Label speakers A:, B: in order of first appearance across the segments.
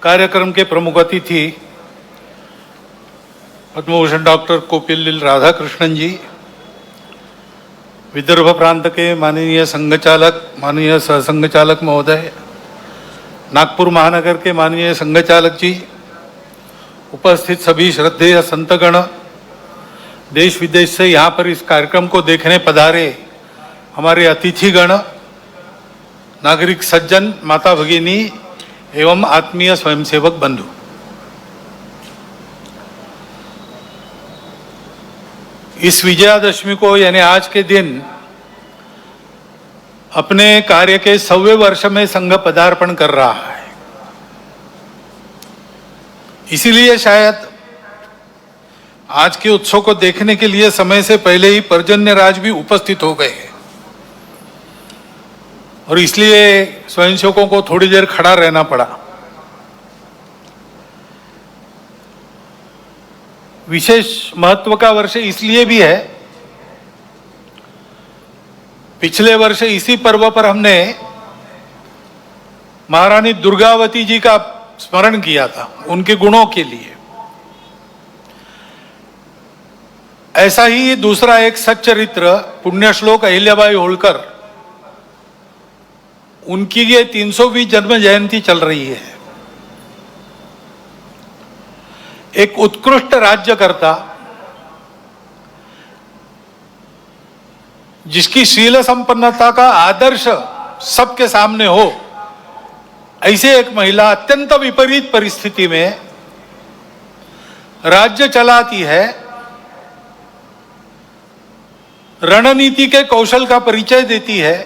A: कार्यक्रम के प्रमुख अतिथि पद्मभूषण डॉक्टर कोपिल्लिल राधाकृष्णन जी, विदर्भ प्रांत के माननीय संघचालक, माननीय सहसंघचालक महोदय, नागपुर महानगर के माननीय संघचालक जी, उपस्थित सभी श्रद्धेय संतगण, देश विदेश से यहाँ पर इस कार्यक्रम को देखने पधारे हमारे अतिथिगण, नागरिक सज्जन, माता भगिनी एवं आत्मीय स्वयंसेवक बंधु, इस विजयादशमी को यानी आज के दिन अपने कार्य के 100वें वर्ष में संघ पदार्पण कर रहा है। इसीलिए शायद आज के उत्सव को देखने के लिए समय से पहले ही पर्जन्य राज भी उपस्थित हो गए और इसलिए स्वयंसेवकों को थोड़ी देर खड़ा रहना पड़ा। विशेष महत्व का वर्ष इसलिए भी है, पिछले वर्ष इसी पर्व पर हमने महारानी दुर्गावती जी का स्मरण किया था, उनके गुणों के लिए। ऐसा ही दूसरा एक सच्चरित्र पुण्यश्लोक अहिल्याबाई होळकर, उनकी ये 300वीं जन्म जयंती चल रही है। एक उत्कृष्ट राज्यकर्ता जिसकी शील संपन्नता का आदर्श सबके सामने हो, ऐसे एक महिला अत्यंत विपरीत परिस्थिति में राज्य चलाती है, रणनीति के कौशल का परिचय देती है,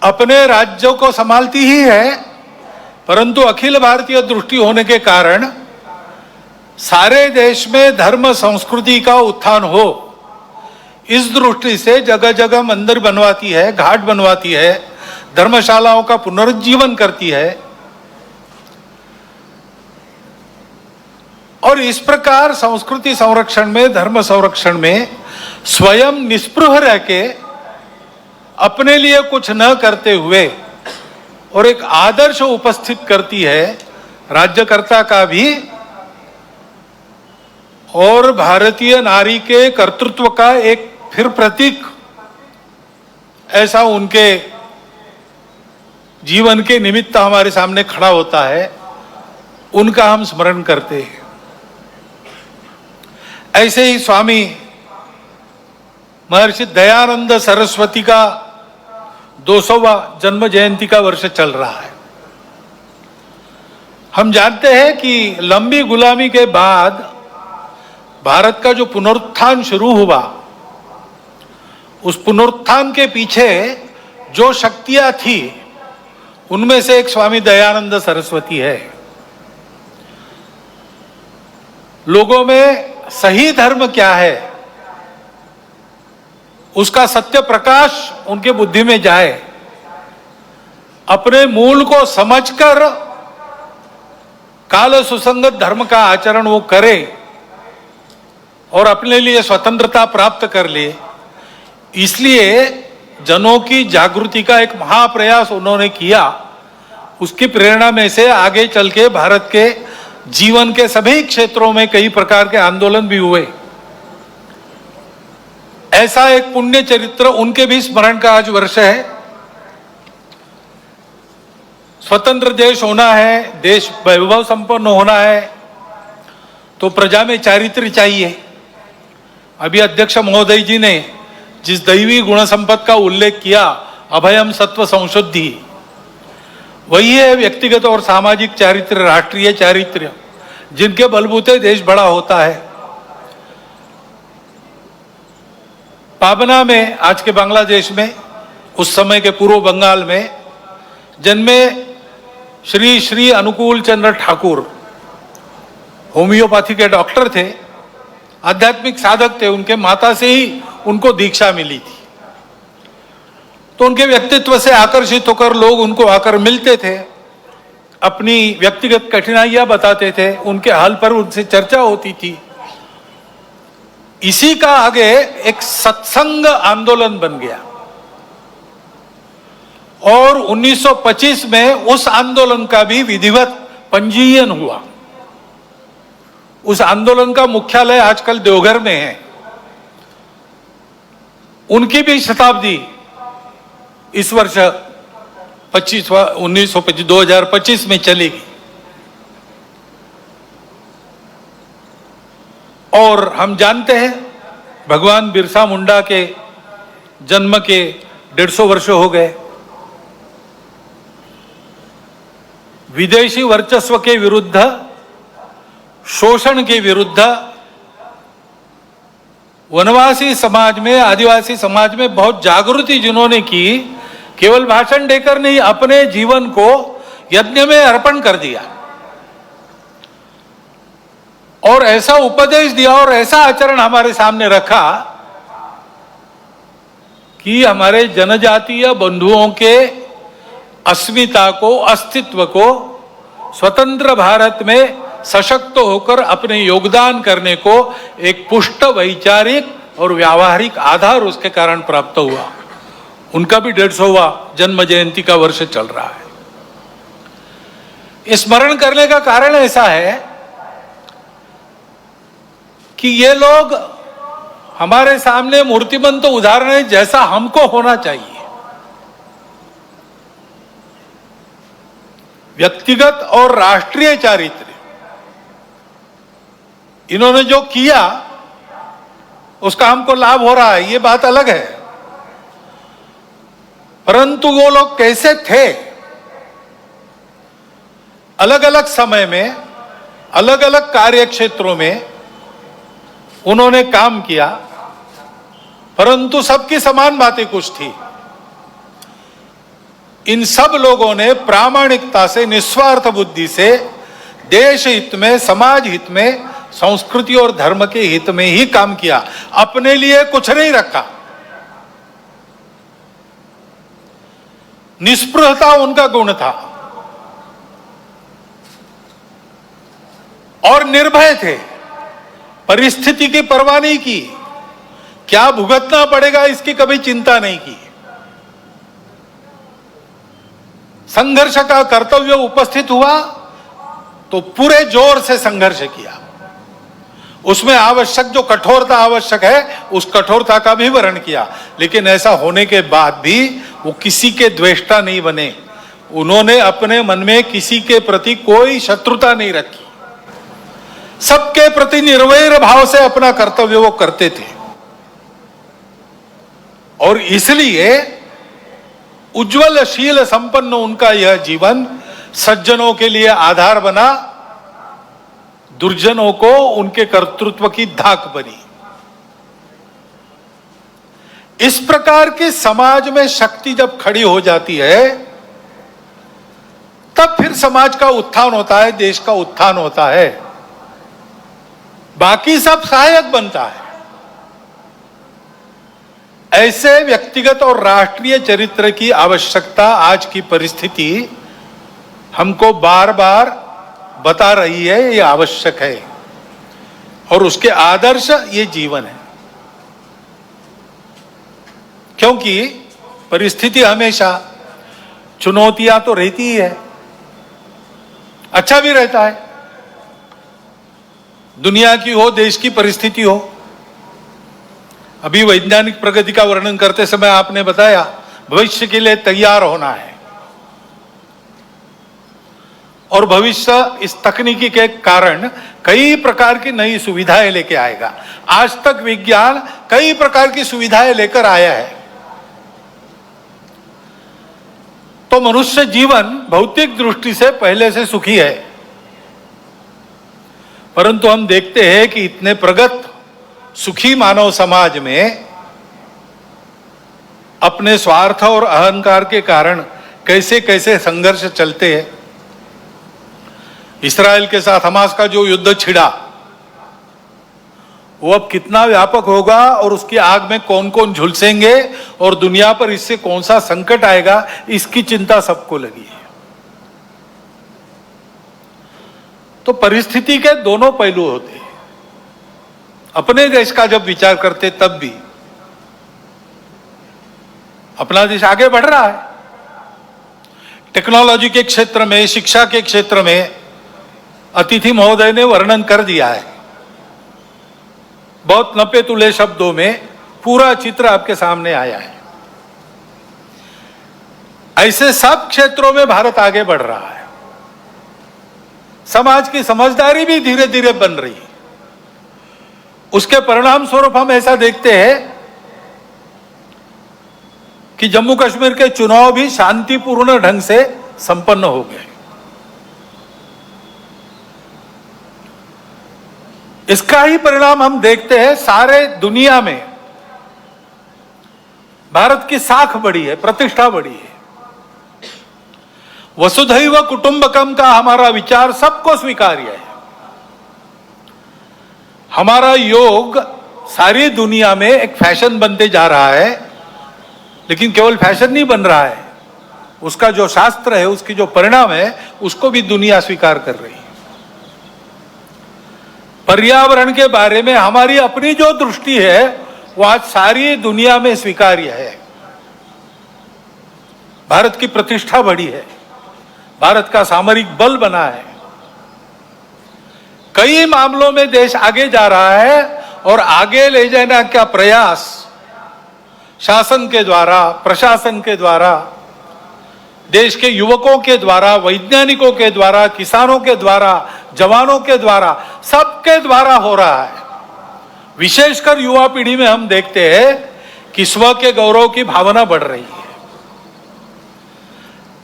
A: अपने राज्यों को संभालती ही है, परंतु अखिल भारतीय दृष्टि होने के कारण सारे देश में धर्म संस्कृति का उत्थान हो, इस दृष्टि से जगह जगह मंदिर बनवाती है, घाट बनवाती है, धर्मशालाओं का पुनरुज्जीवन करती है। और इस प्रकार संस्कृति संरक्षण में, धर्म संरक्षण में स्वयं निस्पृह रह के अपने लिए कुछ न करते हुए और एक आदर्श उपस्थित करती है राज्यकर्ता का भी और भारतीय नारी के कर्तृत्व का एक फिर प्रतीक ऐसा उनके जीवन के निमित्त हमारे सामने खड़ा होता है, उनका हम स्मरण करते हैं। ऐसे ही स्वामी महर्षि दयानंद सरस्वती का 200वां जन्म जयंती का वर्ष चल रहा है। हम जानते हैं कि लंबी गुलामी के बाद भारत का जो पुनरुत्थान शुरू हुआ, उस पुनरुत्थान के पीछे जो शक्तियां थी, उनमें से एक स्वामी दयानंद सरस्वती है। लोगों में सही धर्म क्या है, उसका सत्य प्रकाश उनके बुद्धि में जाए, अपने मूल को समझकर काल सुसंगत धर्म का आचरण वो करे और अपने लिए स्वतंत्रता प्राप्त कर ले। इसलिए जनों की जागृति का एक महाप्रयास उन्होंने किया। उसकी प्रेरणा में से आगे चल के भारत के जीवन के सभी क्षेत्रों में कई प्रकार के आंदोलन भी हुए। ऐसा एक पुण्य चरित्र, उनके भी स्मरण का आज वर्ष है। स्वतंत्र देश होना है, देश वैभव संपन्न होना है, तो प्रजा में चारित्र्य चाहिए। अभी अध्यक्ष महोदय जी ने जिस दैवी गुण संपद का उल्लेख किया, अभयम सत्व संशुद्धि, वही है व्यक्तिगत और सामाजिक चारित्र्य, राष्ट्रीय चारित्र्य, जिनके बलबूते देश बड़ा होता है। पाबना में, आज के बांग्लादेश में, उस समय के पूर्व बंगाल में जन्मे श्री श्री अनुकूल चंद्र ठाकुर होम्योपैथी के डॉक्टर थे, आध्यात्मिक साधक थे। उनके माता से ही उनको दीक्षा मिली थी, तो उनके व्यक्तित्व से आकर्षित होकर लोग उनको आकर मिलते थे, अपनी व्यक्तिगत कठिनाइयां बताते थे, उनके हाल पर उनसे चर्चा होती थी। इसी का आगे एक सत्संग आंदोलन बन गया और 1925 में उस आंदोलन का भी विधिवत पंजीयन हुआ। उस आंदोलन का मुख्यालय आजकल देवघर में है। उनकी भी शताब्दी इस वर्ष 2025 में चलेगी। और हम जानते हैं भगवान बिरसा मुंडा के जन्म के 150 वर्ष हो गए। विदेशी वर्चस्व के विरुद्ध, शोषण के विरुद्ध वनवासी समाज में, आदिवासी समाज में बहुत जागृति जिन्होंने की, केवल भाषण देकर नहीं, अपने जीवन को यज्ञ में अर्पण कर दिया और ऐसा उपदेश दिया और ऐसा आचरण हमारे सामने रखा कि हमारे जनजातीय बंधुओं के अस्मिता को, अस्तित्व को स्वतंत्र भारत में सशक्त होकर अपने योगदान करने को एक पुष्ट वैचारिक और व्यावहारिक आधार उसके कारण प्राप्त हुआ। उनका भी 150वां जन्म जयंती का वर्ष चल रहा है। स्मरण करने का कारण ऐसा है कि ये लोग हमारे सामने मूर्तिमंत उदाहरण है जैसा हमको होना चाहिए। व्यक्तिगत और राष्ट्रीय चारित्र्य इन्होंने जो किया उसका हमको लाभ हो रहा है, ये बात अलग है। परंतु वो लोग कैसे थे, अलग अलग समय में, अलग अलग कार्य क्षेत्रों में उन्होंने काम किया, परंतु सबकी समान बातें कुछ थी। इन सब लोगों ने प्रामाणिकता से, निस्वार्थ बुद्धि से देश हित में, समाज हित में, संस्कृति और धर्म के हित में ही काम किया, अपने लिए कुछ नहीं रखा। निस्पृहता उनका गुण था और निर्भय थे, परिस्थिति की परवाह नहीं की, क्या भुगतना पड़ेगा इसकी कभी चिंता नहीं की। संघर्ष का कर्तव्य उपस्थित हुआ तो पूरे जोर से संघर्ष किया। उसमें आवश्यक जो कठोरता आवश्यक है उस कठोरता का भी वर्ण किया, लेकिन ऐसा होने के बाद भी वो किसी के द्वेष्टा नहीं बने। उन्होंने अपने मन में किसी के प्रति कोई शत्रुता नहीं रखी, सबके प्रति निर्वैर भाव से अपना कर्तव्य वो करते थे। और इसलिए उज्जवल शील संपन्न उनका यह जीवन सज्जनों के लिए आधार बना, दुर्जनों को उनके कर्तृत्व की धाक बनी। इस प्रकार के समाज में शक्ति जब खड़ी हो जाती है तब फिर समाज का उत्थान होता है, देश का उत्थान होता है, बाकी सब सहायक बनता है। ऐसे व्यक्तिगत और राष्ट्रीय चरित्र की आवश्यकता आज की परिस्थिति हमको बार बार बता रही है, ये आवश्यक है और उसके आदर्श ये जीवन है। क्योंकि परिस्थिति हमेशा, चुनौतियां तो रहती ही है, अच्छा भी रहता है, दुनिया की हो, देश की परिस्थिति हो। अभी वैज्ञानिक प्रगति का वर्णन करते समय आपने बताया भविष्य के लिए तैयार होना है और भविष्य इस तकनीकी के कारण कई प्रकार की नई सुविधाएं लेके आएगा। आज तक विज्ञान कई प्रकार की सुविधाएं लेकर आया है। तो मनुष्य जीवन भौतिक दृष्टि से पहले से सुखी है, परंतु हम देखते हैं कि इतने प्रगत सुखी मानव समाज में अपने स्वार्थ और अहंकार के कारण कैसे कैसे संघर्ष चलते हैं। इस्राएल के साथ हमास का जो युद्ध छिड़ा वो अब कितना व्यापक होगा और उसकी आग में कौन कौन झुलसेंगे और दुनिया पर इससे कौन सा संकट आएगा, इसकी चिंता सबको लगी है। तो परिस्थिति के दोनों पहलू होते हैं। अपने देश का जब विचार करते तब भी अपना देश आगे बढ़ रहा है, टेक्नोलॉजी के क्षेत्र में, शिक्षा के क्षेत्र में अतिथि महोदय ने वर्णन कर दिया है। बहुत नपे तुले शब्दों में पूरा चित्र आपके सामने आया है। ऐसे सब क्षेत्रों में भारत आगे बढ़ रहा है। समाज की समझदारी भी धीरे धीरे बन रही है। उसके परिणाम स्वरूप हम ऐसा देखते हैं कि जम्मू कश्मीर के चुनाव भी शांतिपूर्ण ढंग से संपन्न हो गए। इसका ही परिणाम हम देखते हैं सारे दुनिया में। भारत की साख बढ़ी है, प्रतिष्ठा बढ़ी है। वसुधैव कुटुंबकम का हमारा विचार सबको स्वीकार्य है। हमारा योग सारी दुनिया में एक फैशन बनते जा रहा है, लेकिन केवल फैशन नहीं बन रहा है, उसका जो शास्त्र है, उसकी जो परिणाम है, उसको भी दुनिया स्वीकार कर रही है। पर्यावरण के बारे में हमारी अपनी जो दृष्टि है वो आज सारी दुनिया में स्वीकार्य है। भारत की प्रतिष्ठा बढ़ी है, भारत का सामरिक बल बना है। कई मामलों में देश आगे जा रहा है और आगे ले जाने का प्रयास शासन के द्वारा, प्रशासन के द्वारा, देश के युवकों के द्वारा, वैज्ञानिकों के द्वारा, किसानों के द्वारा, जवानों के द्वारा, सबके द्वारा हो रहा है। विशेषकर युवा पीढ़ी में हम देखते हैं कि स्व के गौरव की भावना बढ़ रही है।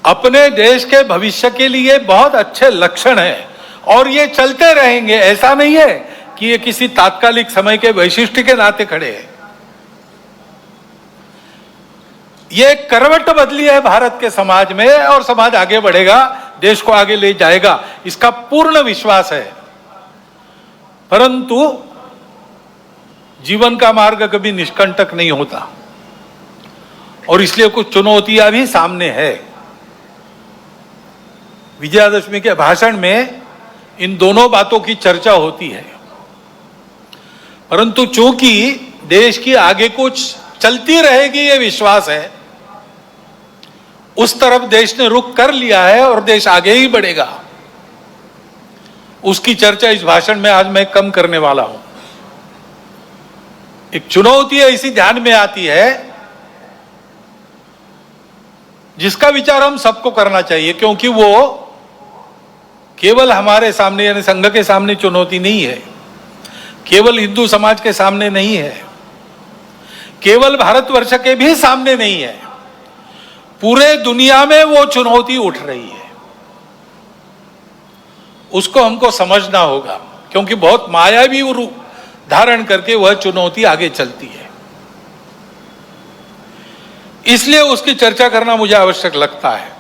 A: अपने देश के भविष्य के लिए बहुत अच्छे लक्षण हैं और ये चलते रहेंगे। ऐसा नहीं है कि ये किसी तात्कालिक समय के वैशिष्ट्य के नाते खड़े हैं। ये करवट बदली है भारत के समाज में और समाज आगे बढ़ेगा, देश को आगे ले जाएगा, इसका पूर्ण विश्वास है। परंतु जीवन का मार्ग कभी निष्कंटक नहीं होता और इसलिए कुछ चुनौतियां भी सामने है। विजयादशमी के भाषण में इन दोनों बातों की चर्चा होती है, परंतु चूंकि देश की आगे कुछ चलती रहेगी ये विश्वास है, उस तरफ देश ने रुख कर लिया है और देश आगे ही बढ़ेगा। उसकी चर्चा इस भाषण में आज मैं कम करने वाला हूं। एक चुनौती ऐसी ध्यान में आती है जिसका विचार हम सबको करना चाहिए, क्योंकि वो केवल हमारे सामने यानी संघ के सामने चुनौती नहीं है, केवल हिंदू समाज के सामने नहीं है, केवल भारतवर्ष के भी सामने नहीं है, पूरे दुनिया में वो चुनौती उठ रही है। उसको हमको समझना होगा, क्योंकि बहुत मायावी रूप धारण करके वह चुनौती आगे चलती है। इसलिए उसकी चर्चा करना मुझे आवश्यक लगता है।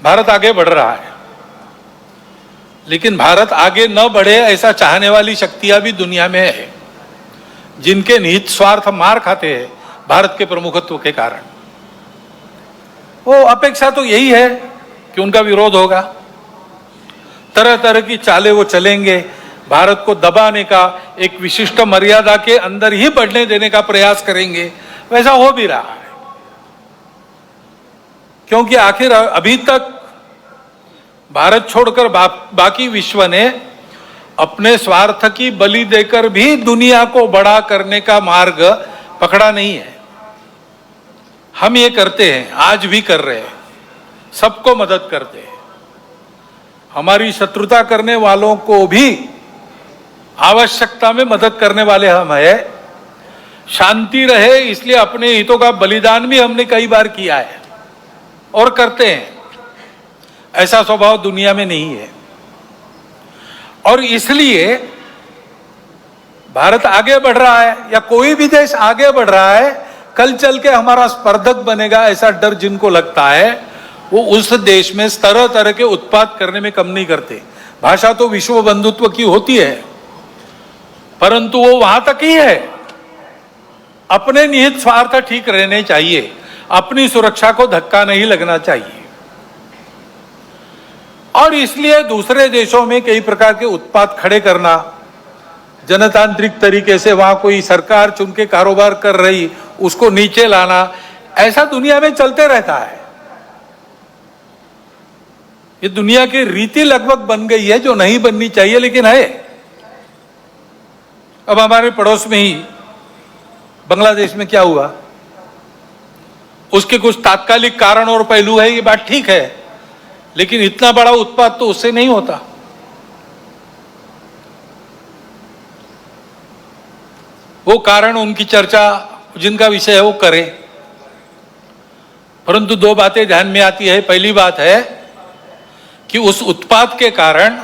A: भारत आगे बढ़ रहा है, लेकिन भारत आगे न बढ़े ऐसा चाहने वाली शक्तियां भी दुनिया में है, जिनके निहित स्वार्थ मार खाते हैं भारत के प्रमुखत्व के कारण। वो अपेक्षा तो यही है कि उनका विरोध होगा, तरह तरह की चालें वो चलेंगे, भारत को दबाने का, एक विशिष्ट मर्यादा के अंदर ही बढ़ने देने का प्रयास करेंगे। वैसा हो भी रहा है, क्योंकि आखिर अभी तक भारत छोड़कर बाकी विश्व ने अपने स्वार्थ की बलि देकर भी दुनिया को बड़ा करने का मार्ग पकड़ा नहीं है। हम ये करते हैं, आज भी कर रहे हैं, सबको मदद करते हैं। हमारी शत्रुता करने वालों को भी आवश्यकता में मदद करने वाले हम हैं। शांति रहे इसलिए अपने हितों का बलिदान भी हमने कई बार किया है और करते हैं। ऐसा स्वभाव दुनिया में नहीं है और इसलिए भारत आगे बढ़ रहा है या कोई भी देश आगे बढ़ रहा है, कल चल के हमारा स्पर्धक बनेगा ऐसा डर जिनको लगता है, वो उस देश में तरह तरह के उत्पाद करने में कम नहीं करते। भाषा तो विश्व बंधुत्व की होती है, परंतु वो वहां तक ही है। अपने निहित स्वार्थ ठीक रहने चाहिए, अपनी सुरक्षा को धक्का नहीं लगना चाहिए। और इसलिए दूसरे देशों में कई प्रकार के उत्पाद खड़े करना, जनतांत्रिक तरीके से वहां कोई सरकार चुन के कारोबार कर रही उसको नीचे लाना, ऐसा दुनिया में चलते रहता है। ये दुनिया की रीति लगभग बन गई है, जो नहीं बननी चाहिए लेकिन है। अब हमारे पड़ोस में ही बांग्लादेश में क्या हुआ, उसके कुछ तात्कालिक कारण और पहलू है, ये बात ठीक है, लेकिन इतना बड़ा उत्पात तो उससे नहीं होता। वो कारण, उनकी चर्चा जिनका विषय है वो करें, परंतु दो बातें ध्यान में आती है। पहली बात है कि उस उत्पात के कारण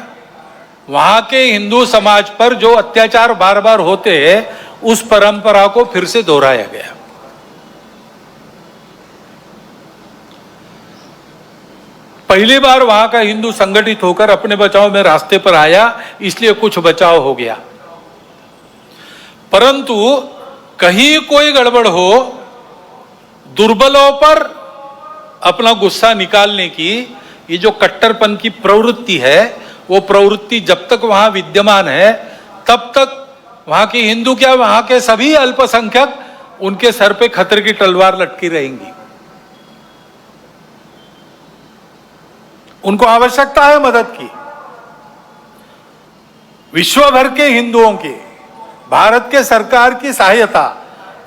A: वहां के हिंदू समाज पर जो अत्याचार बार बार होते हैं, उस परंपरा को फिर से दोहराया गया। पहली बार वहां का हिंदू संगठित होकर अपने बचाव में रास्ते पर आया, इसलिए कुछ बचाव हो गया। परंतु कहीं कोई गड़बड़ हो, दुर्बलों पर अपना गुस्सा निकालने की ये जो कट्टरपन की प्रवृत्ति है, वो प्रवृत्ति जब तक वहां विद्यमान है, तब तक वहां के हिंदू क्या, वहां के सभी अल्पसंख्यक, उनके सर पे खतरे की तलवार लटकी रहेंगी। उनको आवश्यकता है मदद की। विश्व भर के हिंदुओं की, भारत के सरकार की सहायता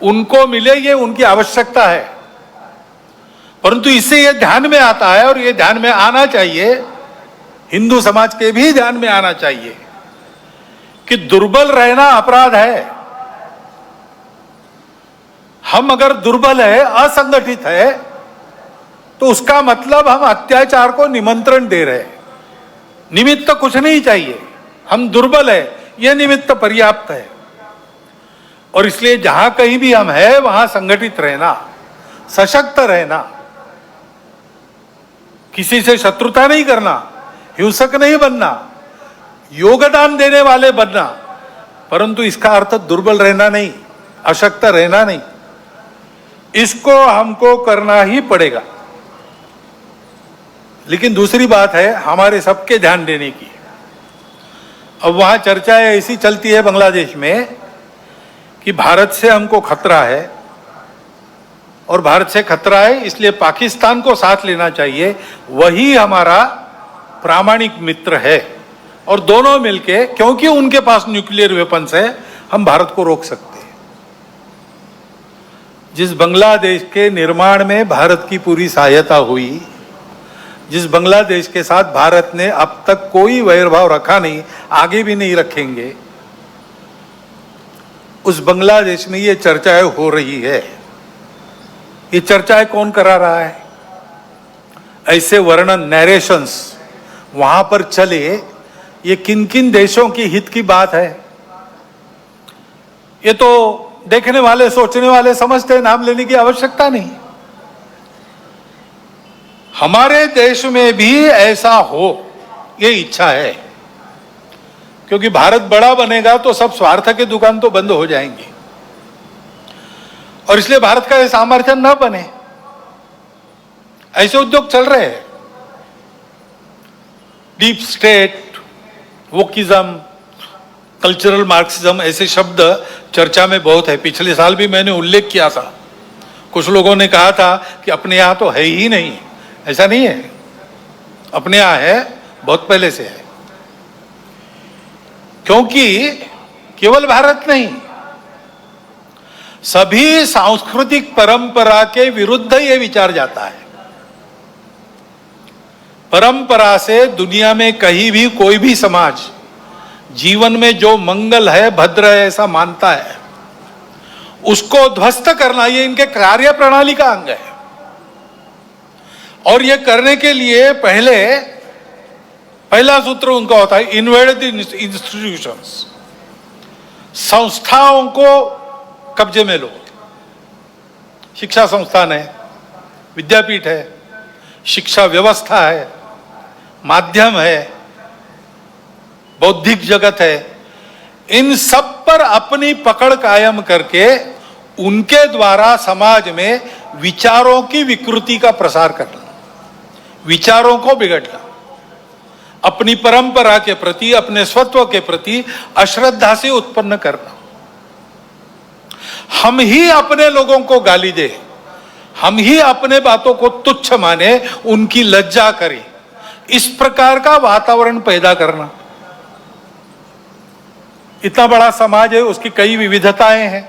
A: उनको मिले, ये उनकी आवश्यकता है। परंतु इससे ये ध्यान में आता है, और ये ध्यान में आना चाहिए, हिंदू समाज के भी ध्यान में आना चाहिए कि दुर्बल रहना अपराध है। हम अगर दुर्बल है, असंगठित है, तो उसका मतलब हम अत्याचार को निमंत्रण दे रहे हैं। निमित्त कुछ नहीं चाहिए, हम दुर्बल है, यह निमित्त पर्याप्त है। और इसलिए जहां कहीं भी हम हैं, वहां संगठित रहना, सशक्त रहना, किसी से शत्रुता नहीं करना, हिंसक नहीं बनना, योगदान देने वाले बनना, परंतु इसका अर्थ दुर्बल रहना नहीं, अशक्त रहना नहीं। इसको हमको करना ही पड़ेगा। लेकिन दूसरी बात है हमारे सबके ध्यान देने की। अब वहां चर्चाएं ऐसी चलती है बांग्लादेश में कि भारत से हमको खतरा है, और भारत से खतरा है इसलिए पाकिस्तान को साथ लेना चाहिए, वही हमारा प्रामाणिक मित्र है। और दोनों मिलके, क्योंकि उनके पास न्यूक्लियर वेपन्स है, हम भारत को रोक सकते हैं। जिस बांग्लादेश के निर्माण में भारत की पूरी सहायता हुई, जिस बांग्लादेश के साथ भारत ने अब तक कोई वैरभाव रखा नहीं, आगे भी नहीं रखेंगे, उस बांग्लादेश में ये चर्चाएं हो रही है। ये चर्चाएं कौन करा रहा है? ऐसे वर्णन, नैरेशंस वहां पर चले, ये किन किन देशों की हित की बात है? ये तो देखने वाले, सोचने वाले समझते हैं, नाम लेने की आवश्यकता नहीं। हमारे देश में भी ऐसा हो, ये इच्छा है, क्योंकि भारत बड़ा बनेगा तो सब स्वार्थ के दुकान तो बंद हो जाएंगी, और इसलिए भारत का ये सामर्थ्य न बने। ऐसे उद्योग चल रहे हैं। Deep state, wokeism, cultural Marxism, ऐसे शब्द चर्चा में बहुत है। पिछले साल भी मैंने उल्लेख किया था। कुछ लोगों ने कहा था कि अपने यहां तो है ही नहीं। ऐसा नहीं है, अपने यहां है, बहुत पहले से है। क्योंकि केवल भारत नहीं, सभी सांस्कृतिक परंपरा के विरुद्ध यह विचार जाता है। परंपरा से दुनिया में कहीं भी कोई भी समाज जीवन में जो मंगल है, भद्र है, ऐसा मानता है, उसको ध्वस्त करना ये इनके कार्य प्रणाली का अंग है। और ये करने के लिए पहला सूत्र उनका होता है, इन्वेड द इंस्टीट्यूशंस, संस्थाओं को कब्जे में लो। शिक्षा संस्थान है, विद्यापीठ है, शिक्षा व्यवस्था है, माध्यम है, बौद्धिक जगत है, इन सब पर अपनी पकड़ कायम करके उनके द्वारा समाज में विचारों की विकृति का प्रसार करना, विचारों को बिगड़ना, अपनी परंपरा के प्रति, अपने स्वत्व के प्रति अश्रद्धा से उत्पन्न करना। हम ही अपने लोगों को गाली दे, हम ही अपने बातों को तुच्छ माने, उनकी लज्जा करें, इस प्रकार का वातावरण पैदा करना। इतना बड़ा समाज है, उसकी कई विविधताएं हैं,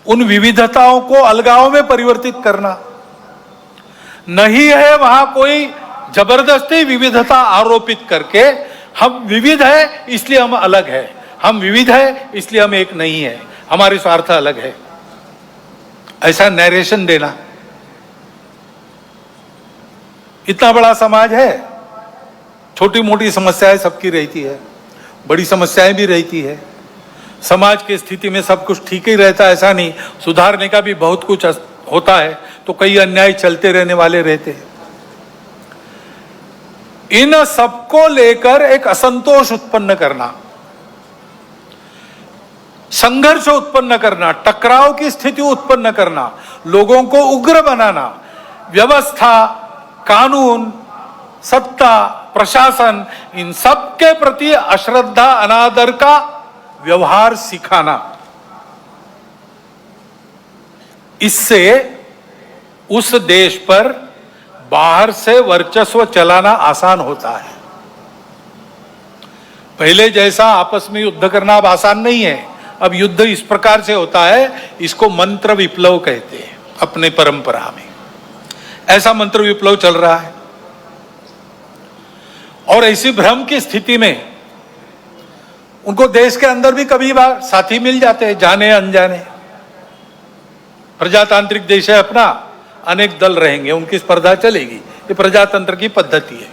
A: उन विविधताओं को अलगाव में परिवर्तित करना नहीं है। वहां कोई जबरदस्ती विविधता आरोपित करके हम विविध है इसलिए हम अलग है, हम विविध है इसलिए हम एक नहीं है, हमारे स्वार्थ अलग है, ऐसा नैरेशन देना। इतना बड़ा समाज है, छोटी मोटी समस्याएं सबकी रहती है, बड़ी समस्याएं भी रहती है। समाज की स्थिति में सब कुछ ठीक ही रहता है ऐसा नहीं, सुधारने का भी बहुत कुछ होता है, तो कई अन्याय चलते रहने वाले रहते हैं। इन सबको लेकर एक असंतोष उत्पन्न करना, संघर्ष उत्पन्न करना, टकराव की स्थिति उत्पन्न करना, लोगों को उग्र बनाना, व्यवस्था, कानून, सत्ता, प्रशासन, इन सब के प्रति अश्रद्धा, अनादर का व्यवहार सिखाना, इससे उस देश पर बाहर से वर्चस्व चलाना आसान होता है। पहले जैसा आपस में युद्ध करना अब आसान नहीं है। अब युद्ध इस प्रकार से होता है, इसको मंत्र विप्लव कहते हैं अपने परंपरा में। ऐसा मंत्र विप्लव चल रहा है और ऐसी भ्रम की स्थिति में उनको देश के अंदर भी कभी बार साथी मिल जाते हैं, जाने अनजाने। प्रजातांत्रिक देश है अपना, अनेक दल रहेंगे, उनकी स्पर्धा चलेगी, ये प्रजातंत्र की पद्धति है।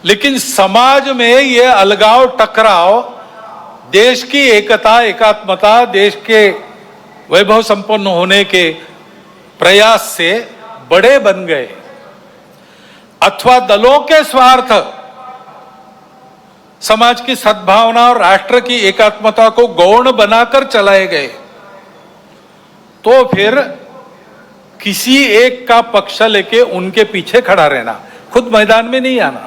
A: लेकिन समाज में ये अलगाव, टकराव देश की एकता, एकात्मता, देश के वैभव संपन्न होने के प्रयास से बड़े बन गए, अथवा दलों के स्वार्थ समाज की सद्भावना और राष्ट्र की एकात्मता को गौण बनाकर चलाए गए, तो फिर किसी एक का पक्ष लेके उनके पीछे खड़ा रहना, खुद मैदान में नहीं आना,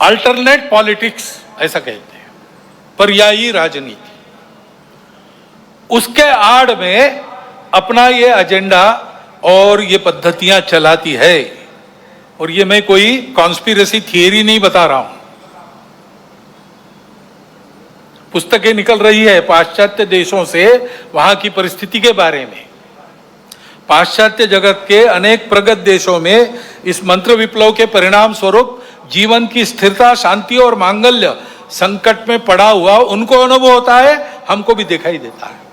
A: अल्टरनेट पॉलिटिक्स ऐसा कहते हैं, पर्यायी राजनीति, उसके आड़ में अपना ये एजेंडा और ये पद्धतियां चलाती है। और ये मैं कोई कॉन्स्पिरेसी थियरी नहीं बता रहा हूं, पुस्तकें निकल रही है पाश्चात्य देशों से वहां की परिस्थिति के बारे में। पाश्चात्य जगत के अनेक प्रगत देशों में इस मंत्र विप्लव के परिणाम स्वरूप जीवन की स्थिरता, शांति और मांगल्य संकट में पड़ा हुआ उनको अनुभव होता है, हमको भी दिखाई देता है।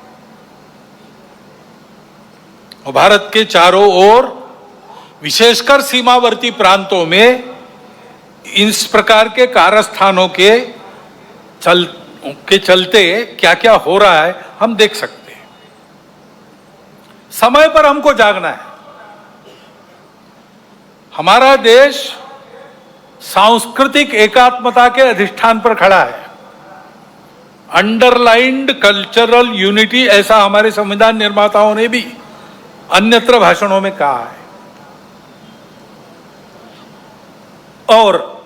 A: और भारत के चारों ओर, विशेषकर सीमावर्ती प्रांतों में इस प्रकार के कारस्थानों के चलते क्या क्या हो रहा है हम देख सकते हैं। समय पर हमको जागना है। हमारा देश सांस्कृतिक एकात्मता के अधिष्ठान पर खड़ा है। अंडरलाइंड कल्चरल यूनिटी, ऐसा हमारे संविधान निर्माताओं ने भी अन्यत्र भाषणों में कहा है। और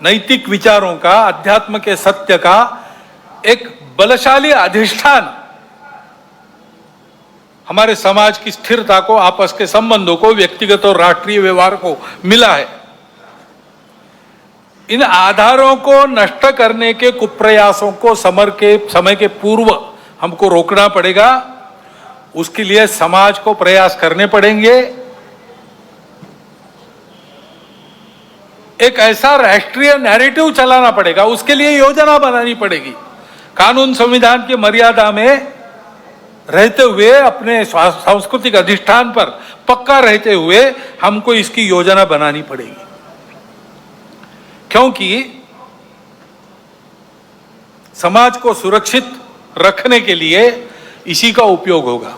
A: नैतिक विचारों का, अध्यात्म के सत्य का एक बलशाली अधिष्ठान हमारे समाज की स्थिरता को, आपस के संबंधों को, व्यक्तिगत और राष्ट्रीय व्यवहार को मिला है। इन आधारों को नष्ट करने के कुप्रयासों को समय के पूर्व हमको रोकना पड़ेगा। उसके लिए समाज को प्रयास करने पड़ेंगे। एक ऐसा राष्ट्रीय नैरेटिव चलाना पड़ेगा, उसके लिए योजना बनानी पड़ेगी। कानून संविधान की मर्यादा में रहते हुए, अपने सांस्कृतिक अधिष्ठान पर पक्का रहते हुए हमको इसकी योजना बनानी पड़ेगी, क्योंकि समाज को सुरक्षित रखने के लिए इसी का उपयोग होगा।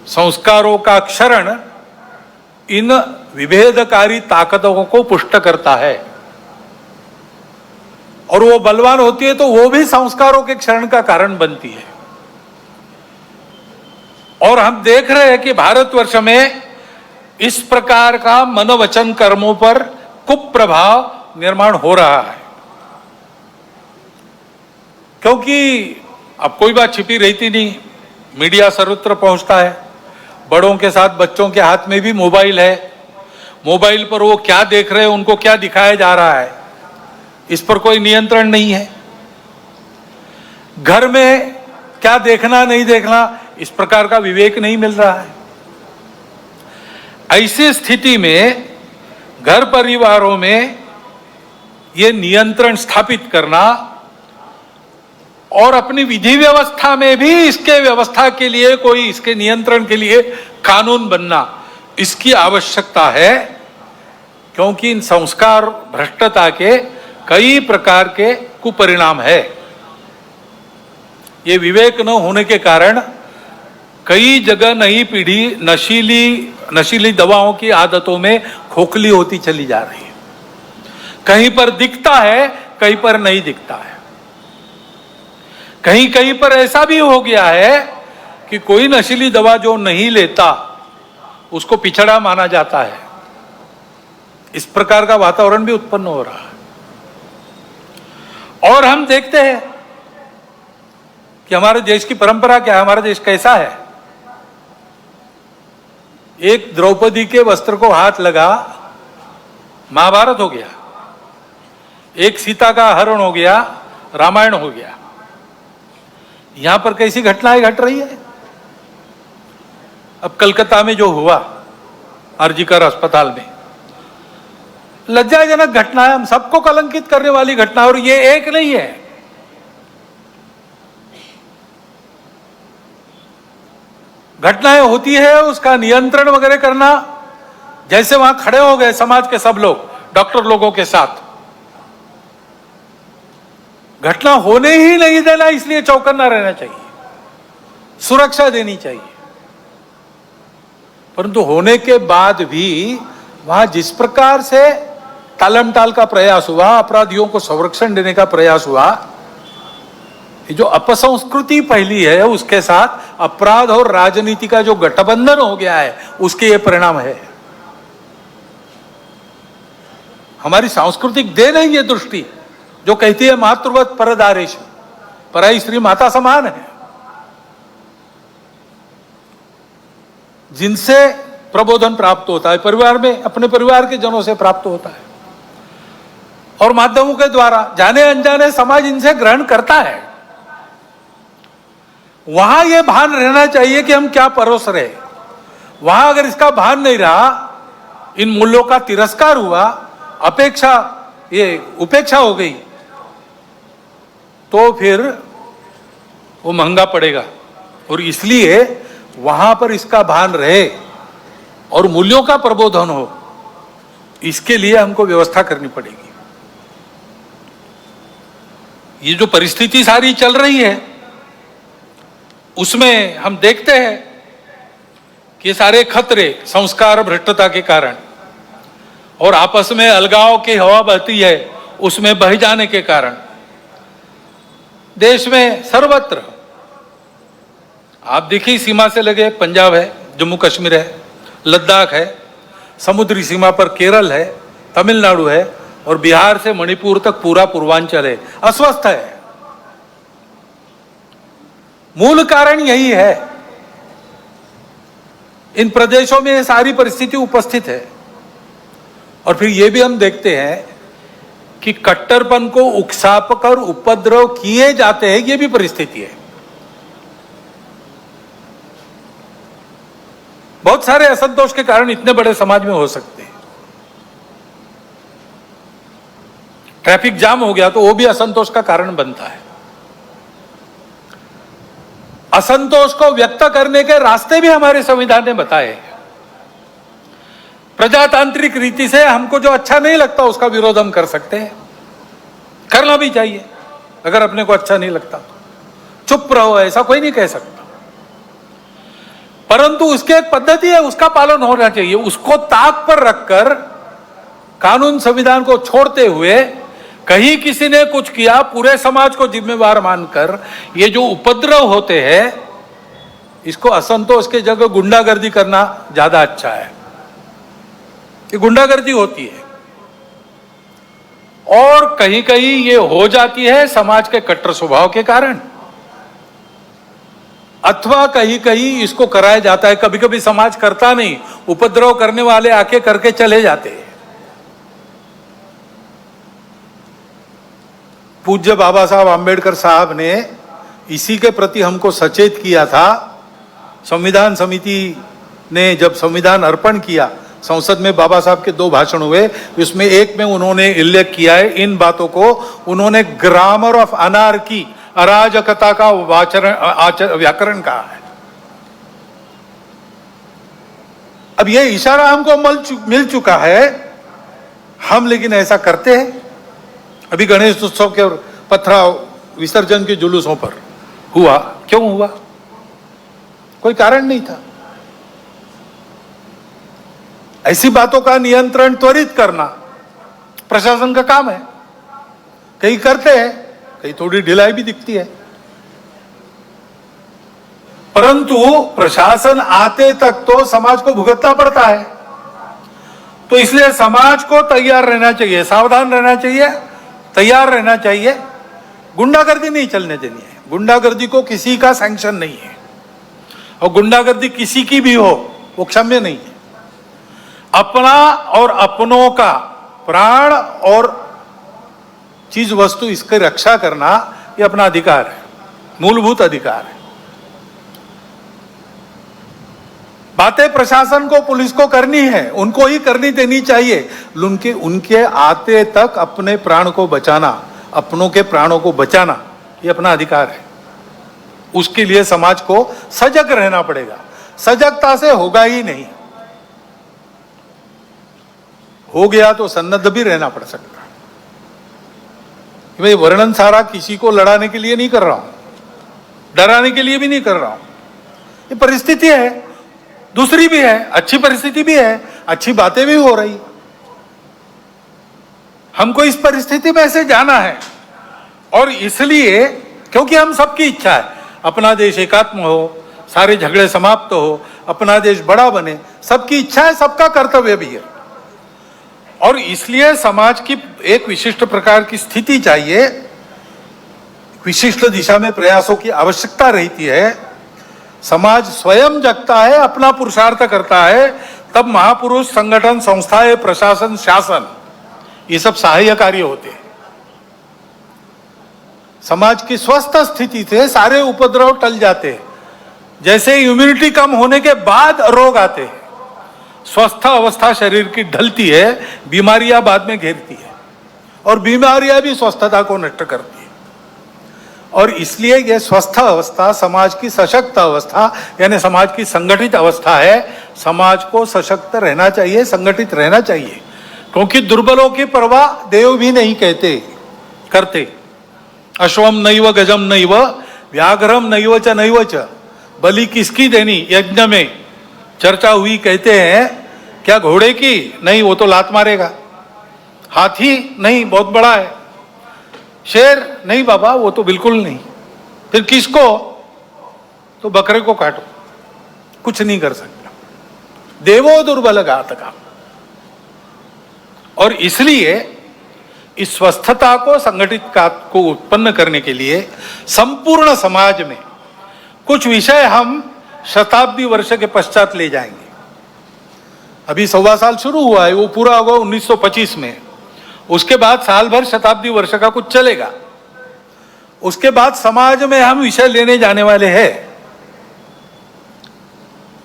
A: संस्कारों का क्षरण इन विभेदकारी ताकतों को पुष्ट करता है, और वो बलवान होती है तो वो भी संस्कारों के क्षरण का कारण बनती है। और हम देख रहे हैं कि भारतवर्ष में इस प्रकार का मनोवचन कर्मों पर कुप्रभाव निर्माण हो रहा है, क्योंकि अब कोई बात छिपी रहती नहीं, मीडिया सर्वत्र पहुंचता है। बड़ों के साथ बच्चों के हाथ में भी मोबाइल है। मोबाइल पर वो क्या देख रहे हैं, उनको क्या दिखाया जा रहा है, इस पर कोई नियंत्रण नहीं है। घर में क्या देखना नहीं देखना, इस प्रकार का विवेक नहीं मिल रहा है। ऐसी स्थिति में घर परिवारों में ये नियंत्रण स्थापित करना और अपनी विधि व्यवस्था में भी इसके व्यवस्था के लिए, कोई इसके नियंत्रण के लिए कानून बनना, इसकी आवश्यकता है। क्योंकि इन संस्कार भ्रष्टता के कई प्रकार के कुपरिणाम है। ये विवेक न होने के कारण कई जगह नई पीढ़ी नशीली दवाओं की आदतों में खोखली होती चली जा रही है। कहीं पर दिखता है, कहीं पर नहीं दिखता है। कहीं कहीं पर ऐसा भी हो गया है कि कोई नशीली दवा जो नहीं लेता उसको पिछड़ा माना जाता है। इस प्रकार का वातावरण भी उत्पन्न हो रहा है। और हम देखते हैं कि हमारे देश की परंपरा क्या है, हमारा देश कैसा है। एक द्रौपदी के वस्त्र को हाथ लगा, महाभारत हो गया। एक सीता का हरण हो गया, रामायण हो गया। यहां पर कैसी घटनाएं घट रही है। अब कलकत्ता में जो हुआ आरजीकर अस्पताल में, लज्जाजनक घटना है, हम सबको कलंकित करने वाली घटना है। और ये एक नहीं है, घटनाएं होती है, उसका नियंत्रण वगैरह करना। जैसे वहां खड़े हो गए समाज के सब लोग डॉक्टर लोगों के साथ, घटना होने ही नहीं देना, इसलिए चौकन्ना रहना चाहिए, सुरक्षा देनी चाहिए। परंतु होने के बाद भी वहां जिस प्रकार से टालमटाल का प्रयास हुआ, अपराधियों को संरक्षण देने का प्रयास हुआ, ये जो अपसंस्कृति फैली है, उसके साथ अपराध और राजनीति का जो गठबंधन हो गया है, उसके ये परिणाम है। हमारी सांस्कृतिक देन है ये दृष्टि जो कहती है मातृवत परदारेश, पराई स्त्री माता समान है, जिनसे प्रबोधन प्राप्त होता है परिवार में, अपने परिवार के जनों से प्राप्त होता है और माध्यमों के द्वारा जाने अनजाने समाज इनसे ग्रहण करता है। वहां यह भान रहना चाहिए कि हम क्या परोस रहे। वहां अगर इसका भान नहीं रहा, इन मूल्यों का तिरस्कार हुआ, उपेक्षा हो गई, तो फिर वो महंगा पड़ेगा। और इसलिए वहां पर इसका भान रहे और मूल्यों का प्रबोधन हो, इसके लिए हमको व्यवस्था करनी पड़ेगी। ये जो परिस्थिति सारी चल रही है, उसमें हम देखते हैं कि सारे खतरे संस्कार भ्रष्टता के कारण और आपस में अलगाव की हवा बहती है, उसमें बह जाने के कारण देश में सर्वत्र आप देखिए, सीमा से लगे पंजाब है, जम्मू कश्मीर है, लद्दाख है, समुद्री सीमा पर केरल है, तमिलनाडु है और बिहार से मणिपुर तक पूरा पूर्वांचल है, अस्वस्थ है। मूल कारण यही है। इन प्रदेशों में सारी परिस्थिति उपस्थित है। और फिर यह भी हम देखते हैं कि कट्टरपन को उकसाकर उपद्रव किए जाते हैं, यह भी परिस्थिति है। बहुत सारे असंतोष के कारण इतने बड़े समाज में हो सकते हैं। ट्रैफिक जाम हो गया तो वो भी असंतोष का कारण बनता है। असंतोष को व्यक्त करने के रास्ते भी हमारे संविधान ने बताए हैं। प्रजातांत्रिक रीति से हमको जो अच्छा नहीं लगता उसका विरोध हम कर सकते हैं, करना भी चाहिए। अगर अपने को अच्छा नहीं लगता तो चुप रहो, ऐसा कोई नहीं कह सकता। परंतु उसकी एक पद्धति है, उसका पालन होना चाहिए। उसको ताक पर रखकर कानून संविधान को छोड़ते हुए कहीं किसी ने कुछ किया, पूरे समाज को जिम्मेवार मानकर ये जो उपद्रव होते हैं, इसको असंतोष के जगह गुंडागर्दी करना ज्यादा अच्छा है। ये गुंडागर्दी होती है और कहीं कहीं ये हो जाती है समाज के कट्टर स्वभाव के कारण। अथवा कहीं कहीं इसको कराया जाता है। कभी कभी समाज करता नहीं, उपद्रव करने वाले आके करके चले जाते हैं। पूज्य बाबा साहब आम्बेडकर साहब ने इसी के प्रति हमको सचेत किया था। संविधान समिति ने जब संविधान अर्पण किया, संसद में बाबा साहब के 2 भाषण हुए, उसमें एक में उन्होंने उल्लेख किया है इन बातों को। उन्होंने ग्रामर ऑफ अनार्की, अराजकता का व्याकरण कहा है। अब यह इशारा हमको मिल चुका है, हम लेकिन ऐसा करते हैं। अभी गणेश उत्सव के पथराव विसर्जन के जुलूसों पर हुआ, क्यों हुआ? कोई कारण नहीं था। ऐसी बातों का नियंत्रण त्वरित करना प्रशासन का काम है। कहीं करते हैं, कहीं थोड़ी ढिलाई भी दिखती है, परंतु प्रशासन आते तक तो समाज को भुगतना पड़ता है। तो इसलिए समाज को तैयार रहना चाहिए, सावधान रहना चाहिए, तैयार रहना चाहिए। गुंडागर्दी नहीं चलने देनी है। गुंडागर्दी को किसी का सैंक्शन नहीं है, और गुंडागर्दी किसी की भी हो वो क्षम्य नहीं है। अपना और अपनों का प्राण और चीज वस्तु इसकी रक्षा करना ये अपना अधिकार है, मूलभूत अधिकार है। बातें प्रशासन को, पुलिस को करनी है, उनको ही करनी देनी चाहिए। उनके आते तक अपने प्राण को बचाना, अपनों के प्राणों को बचाना ये अपना अधिकार है। उसके लिए समाज को सजग रहना पड़ेगा। सजगता से होगा ही नहीं, हो गया तो सन्नद्ध भी रहना पड़ सकता है। भाई वर्णन सारा किसी को लड़ाने के लिए नहीं कर रहा हूं, डराने के लिए भी नहीं कर रहा हूं। ये परिस्थिति है, दूसरी भी है, अच्छी परिस्थिति भी है, अच्छी बातें भी हो रही। हमको इस परिस्थिति में से जाना है, और इसलिए क्योंकि हम सबकी इच्छा है अपना देश एकात्म हो, सारे झगड़े समाप्त हो, अपना देश बड़ा बने, सबकी इच्छा है, सबका कर्तव्य भी है। और इसलिए समाज की एक विशिष्ट प्रकार की स्थिति चाहिए, विशिष्ट दिशा में प्रयासों की आवश्यकता रहती है। समाज स्वयं जगता है, अपना पुरुषार्थ करता है, तब महापुरुष, संगठन, संस्थाएं, प्रशासन, शासन ये सब सहायकारी होते हैं। समाज की स्वस्थ स्थिति से सारे उपद्रव टल जाते हैं। जैसे इम्यूनिटी कम होने के बाद रोग आते हैं, स्वस्थ अवस्था शरीर की ढलती है, बीमारियां बाद में घेरती है, और बीमारियां भी स्वस्थता को नष्ट करती है। और इसलिए यह स्वस्थ अवस्था समाज की सशक्त अवस्था, यानी समाज की संगठित अवस्था है। समाज को सशक्त रहना चाहिए, संगठित रहना चाहिए, क्योंकि दुर्बलों की परवाह देव भी नहीं करते। अश्वम नैव गजम नैव व्याघ्रम नैव च बलि किसकी देनी यज्ञ में चर्चा हुई। कहते हैं क्या घोड़े की? नहीं, वो तो लात मारेगा। हाथी? नहीं, बहुत बड़ा है। शेर? नहीं बाबा, वो तो बिल्कुल नहीं। फिर किसको? तो बकरे को काटो, कुछ नहीं कर सकता। देवो दुर्बल घातका। और इसलिए इस स्वस्थता को, संगठित को उत्पन्न करने के लिए संपूर्ण समाज में कुछ विषय हम शताब्दी वर्ष के पश्चात ले जाएंगे। अभी 1.25 साल शुरू हुआ है, वो पूरा होगा 1925 में। उसके बाद साल भर शताब्दी वर्ष का कुछ चलेगा। उसके बाद समाज में हम विषय लेने जाने वाले हैं।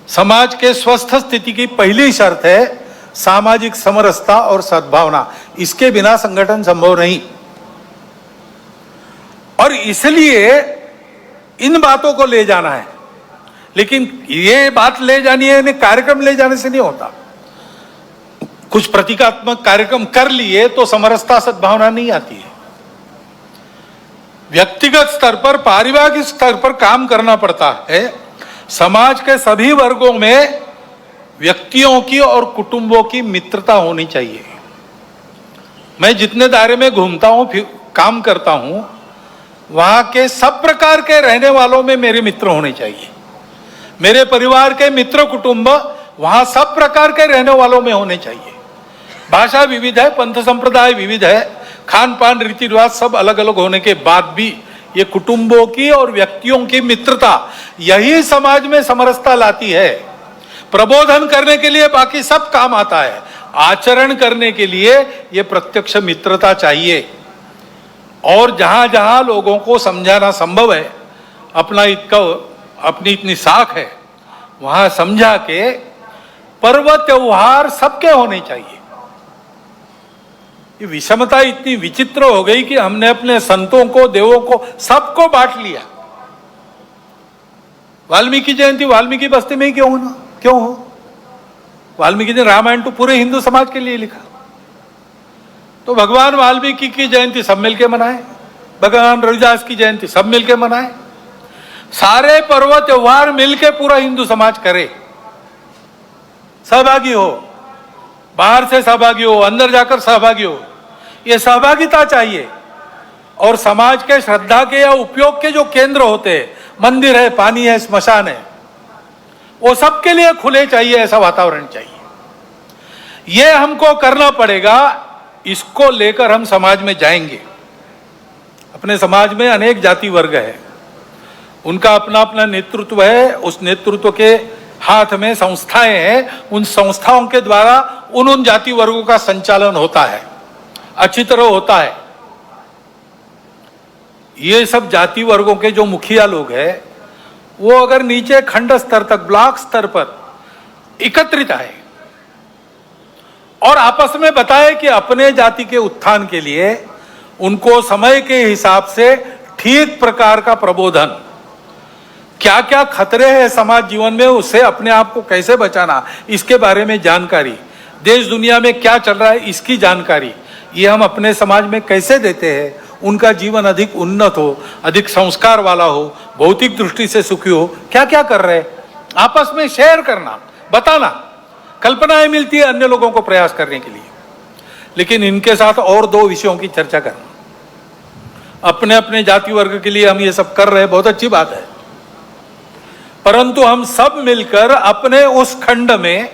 A: समाज के स्वस्थ स्थिति की पहली शर्त है सामाजिक समरसता और सद्भावना। इसके बिना संगठन संभव नहीं। और इसलिए इन बातों को ले जाना है। लेकिन ये बात ले जानी है, कार्यक्रम ले जाने से नहीं होता। कुछ प्रतीकात्मक कार्यक्रम कर लिए तो समरसता सद्भावना नहीं आती है। व्यक्तिगत स्तर पर, पारिवारिक स्तर पर काम करना पड़ता है। समाज के सभी वर्गों में व्यक्तियों की और कुटुंबों की मित्रता होनी चाहिए। मैं जितने दायरे में घूमता हूं, काम करता हूं, वहां के सब प्रकार के रहने वालों में मेरे मित्र होने चाहिए। मेरे परिवार के मित्र कुटुंब वहां सब प्रकार के रहने वालों में होने चाहिए। भाषा विविध है, पंथ संप्रदाय विविध है, खान पान रीति रिवाज सब अलग अलग होने के बाद भी ये कुटुंबों की और व्यक्तियों की मित्रता, यही समाज में समरसता लाती है। प्रबोधन करने के लिए बाकी सब काम आता है, आचरण करने के लिए ये प्रत्यक्ष मित्रता चाहिए। और जहां जहां लोगों को समझाना संभव है, अपनी इतनी साख है, वहां समझा के पर्व त्योहार सबके होने चाहिए। ये विषमता इतनी विचित्र हो गई कि हमने अपने संतों को, देवों को, सबको बांट लिया। वाल्मीकि जयंती वाल्मीकि बस्ती में ही क्यों हो? वाल्मीकि ने रामायण तो पूरे हिंदू समाज के लिए लिखा, तो भगवान वाल्मीकि की जयंती सब मिलके मनाए, भगवान रविदास की जयंती सब मिलके मनाए, सारे पर्व त्योहार मिलके पूरा हिंदू समाज करे, सहभागी हो, बाहर से सहभागी हो, अंदर जाकर सहभागी हो। ये सहभागिता चाहिए। और समाज के श्रद्धा के या उपयोग के जो केंद्र होते हैं, मंदिर है, पानी है, स्मशान है, वो सबके लिए खुले चाहिए, ऐसा वातावरण चाहिए। ये हमको करना पड़ेगा। इसको लेकर हम समाज में जाएंगे। अपने समाज में अनेक जाति वर्ग है, उनका अपना अपना नेतृत्व है, उस नेतृत्व के हाथ में संस्थाएं हैं, उन संस्थाओं के द्वारा उन जाति वर्गों का संचालन होता है, अच्छी तरह होता है। ये सब जाति वर्गों के जो मुखिया लोग हैं, वो अगर नीचे खंड स्तर तक, ब्लॉक स्तर पर एकत्रित आए और आपस में बताए कि अपने जाति के उत्थान के लिए उनको समय के हिसाब से ठीक प्रकार का प्रबोधन, क्या क्या खतरे हैं समाज जीवन में, उससे अपने आप को कैसे बचाना, इसके बारे में जानकारी, देश दुनिया में क्या चल रहा है इसकी जानकारी, ये हम अपने समाज में कैसे देते हैं, उनका जीवन अधिक उन्नत हो, अधिक संस्कार वाला हो, भौतिक दृष्टि से सुखी हो, क्या क्या कर रहे हैं, आपस में शेयर करना, बताना, कल्पनाएं मिलती है अन्य लोगों को प्रयास करने के लिए। लेकिन इनके साथ और दो विषयों की चर्चा करना। अपने अपने जाति वर्ग के लिए हम ये सब कर रहे हैं, बहुत अच्छी बात है, परंतु हम सब मिलकर अपने उस खंड में